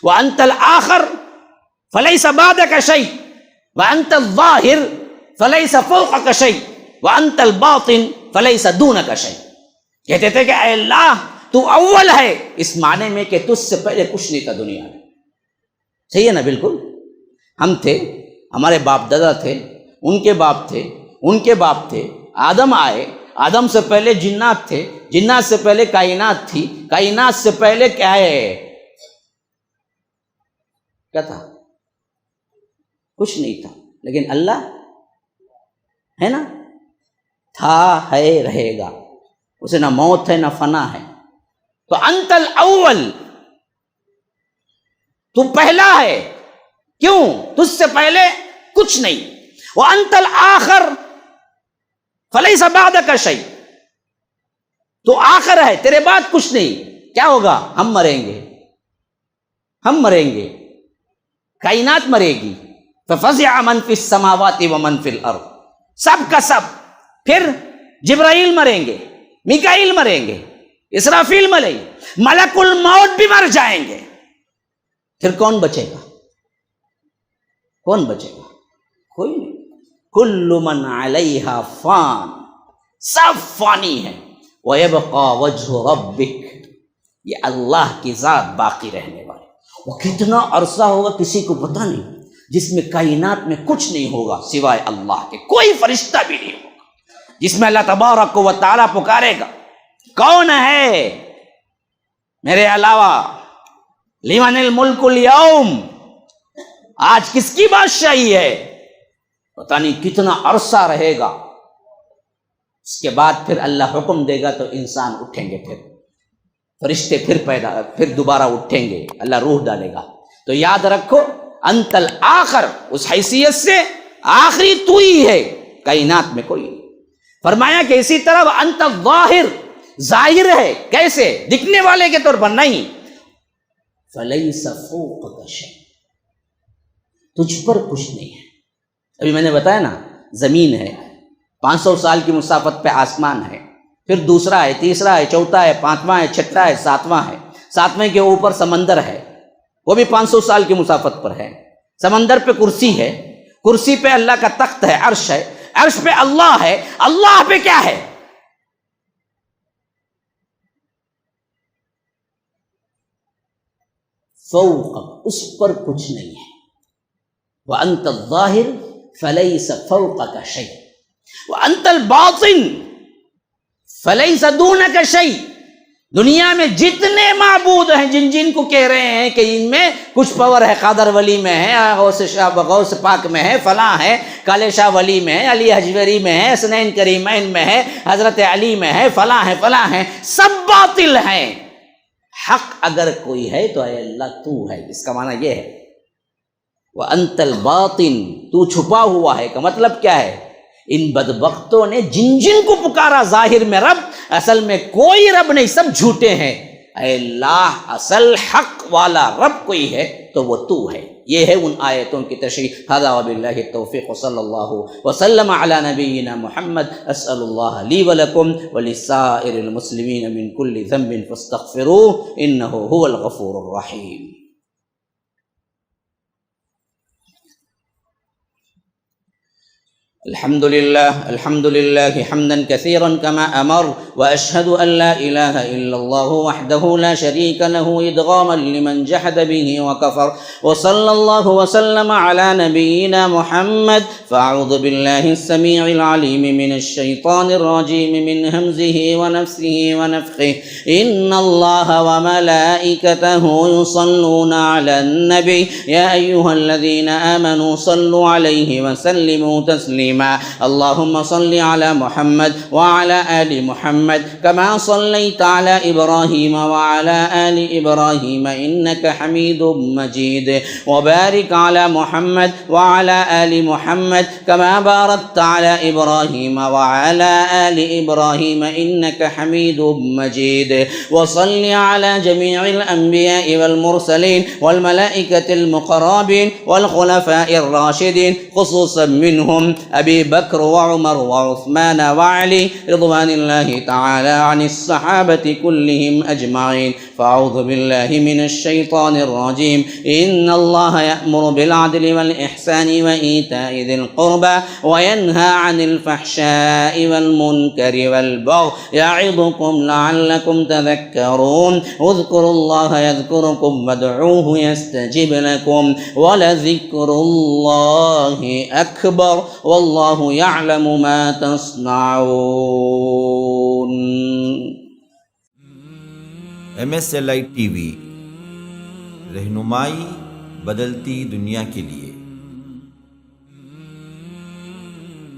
وانت الآخر فلیس بعدک شیء، وانت الظاہر فلیس فوقک شیء، وانت الباطن فلیس دونک شیء۔ کہتے تھے کہ اے اللہ تو اول ہے، اس معنی میں کہ تجھ سے پہلے کچھ نہیں تھا دنیا میں۔ صحیح ہے نا؟ بالکل۔ ہم تھے، ہمارے باپ دادا تھے، ان کے باپ تھے، ان کے باپ تھے، آدم آئے، آدم سے پہلے جنات تھے، جنات سے پہلے کائنات تھی، کائنات سے پہلے کیا ہے؟ کیا تھا؟ کچھ نہیں تھا، لیکن اللہ ہے نا، تھا، ہے، رہے گا، اسے نہ موت ہے نہ فنا ہے۔ تو انت الاول، تو پہلا ہے، کیوں؟ تجھ سے پہلے کچھ نہیں۔ وانت الآخر فلیس بعدک شیء، تو آخر ہے، تیرے بعد کچھ نہیں۔ کیا ہوگا؟ ہم مریں گے، ہم مریں گے، کائنات مرے گی۔ ففزع من فی السماوات ومن فی الارض، سب کا سب۔ پھر جبرائیل مریں گے، میکائیل مریں گے، اسرافیل مریں گے، ملک الموت بھی مر جائیں گے۔ پھر کون بچے گا؟ کون بچے گا؟ کوئی نہیں۔ کل من علیہا فان، سب فانی ہے۔ وَيَبْقَى وَجْهُ رَبِّكَ، یہ اللہ کی ذات باقی رہنے والی۔ وہ کتنا عرصہ ہوگا کسی کو پتہ نہیں، جس میں کائنات میں کچھ نہیں ہوگا سوائے اللہ کے، کوئی فرشتہ بھی نہیں ہوگا، جس میں اللہ تبارک و تعالیٰ پکارے گا کون ہے میرے علاوہ؟ لمن الملک اليوم، آج کس کی بادشاہی ہے؟ پتہ نہیں کتنا عرصہ رہے گا۔ اس کے بعد پھر اللہ حکم دے گا تو انسان اٹھیں گے، پھر فرشتے پھر دوبارہ اٹھیں گے، اللہ روح ڈالے گا۔ تو یاد رکھو، انت الآخر، اس حیثیت سے آخری تو ہی ہے، کائنات میں کوئی نہیں۔ فرمایا کہ اسی طرح انت الظاہر، ظاہر ہے، کیسے؟ دکھنے والے کے طور پر نہیں۔ فلیس فوقک شیء، تجھ پر کچھ نہیں ہے۔ ابھی میں نے بتایا نا، زمین ہے، 500 سال کی مسافت پہ آسمان ہے، پھر دوسرا ہے، تیسرا ہے، چوتھا ہے، 5واں ہے، چھٹا ہے، 7واں ہے، 7ویں کے اوپر سمندر ہے، وہ بھی 500 سال کی مسافت پر ہے۔ سمندر پہ کرسی ہے، کرسی پہ اللہ کا تخت ہے، عرش ہے، عرش پہ اللہ ہے، اللہ پہ کیا ہے؟ فوق، اس پر کچھ نہیں ہے۔ وَأَنْتَ الظَّاهِرُ فَلَيْسَ فَوْقَكَ شَيْءٌ وَأَنْتَ الْبَاطِنُ فَلَيْسَ دُونَكَ شَيْءٌ۔ دنیا میں جتنے معبود ہیں، جن کو کہہ رہے ہیں کہ ان میں کچھ پاور ہے، قادر ولی میں ہے، غوث پاک میں ہے، فلاں ہے، کالے شاہ ولی میں ہے، علی حجویری میں ہے، حسنین کریمین میں ہے، حضرت علی میں ہے، فلاں ہے، فلاں ہے، سب باطل ہیں۔ حق اگر کوئی ہے تو اے اللہ تو ہے، اس کا معنی یہ ہے۔ وَأَنْتَ الْبَاطِنُ، تو چھپا ہوا ہے، کا مطلب کیا ہے؟ ان بدبختوں نے جن کو پکارا ظاہر میں رب، اصل میں کوئی رب نہیں، سب جھوٹے ہیں۔ اے اللہ، اصل حق والا رب کوئی ہے تو وہ تو ہے۔ یہ ہے ان آیتوں کی تشریح۔ ھذا وباللہ التوفیق، صلی اللہ وسلم علی نبینا محمد۔ اسأل اللہ لی ولکم ولسائر المسلمین من کل ذنب فاستغفروہ انہ هو الغفور الرحیم۔ الحمد لله حمدا كثيرا كما أمر، وأشهد أن لا إله إلا الله وحده لا شريك له إدغاما لمن جحد به وكفر، وصلى الله وسلم على نبينا محمد. فأعوذ بالله السميع العليم من الشيطان الرجيم من همزه ونفسه ونفخه. إن الله وملائكته يصلون على النبي يا أيها الذين آمنوا صلوا عليه وسلموا تسليما. اللهم صل على محمد وعلى آل محمد كما صليت على إبراهيم وعلى آل إبراهيم إنك حميد مجيد، وبارك على محمد وعلى آل محمد كما باركت على إبراهيم وعلى آل إبراهيم إنك حميد مجيد. وصل على جميع الأنبياء والمرسلين والملائكة المقربين والخلفاء الراشدين، خصوصا منهم أبي بكر وعمر وعثمان وعلي رضوان الله تعالى عن الصحابة كلهم أجمعين. فأعوذ بالله من الشيطان الرجيم. إن الله يأمر بالعدل والإحسان وإيتاء ذي القربى وينهى عن الفحشاء والمنكر والبغي يعظكم لعلكم تذكرون. اذكروا الله يذكركم وادعوه يستجب لكم ولذكر الله أكبر والله يعلم ما تصنعون. MSLI TV رہنمائی بدلتی دنیا کے لیے.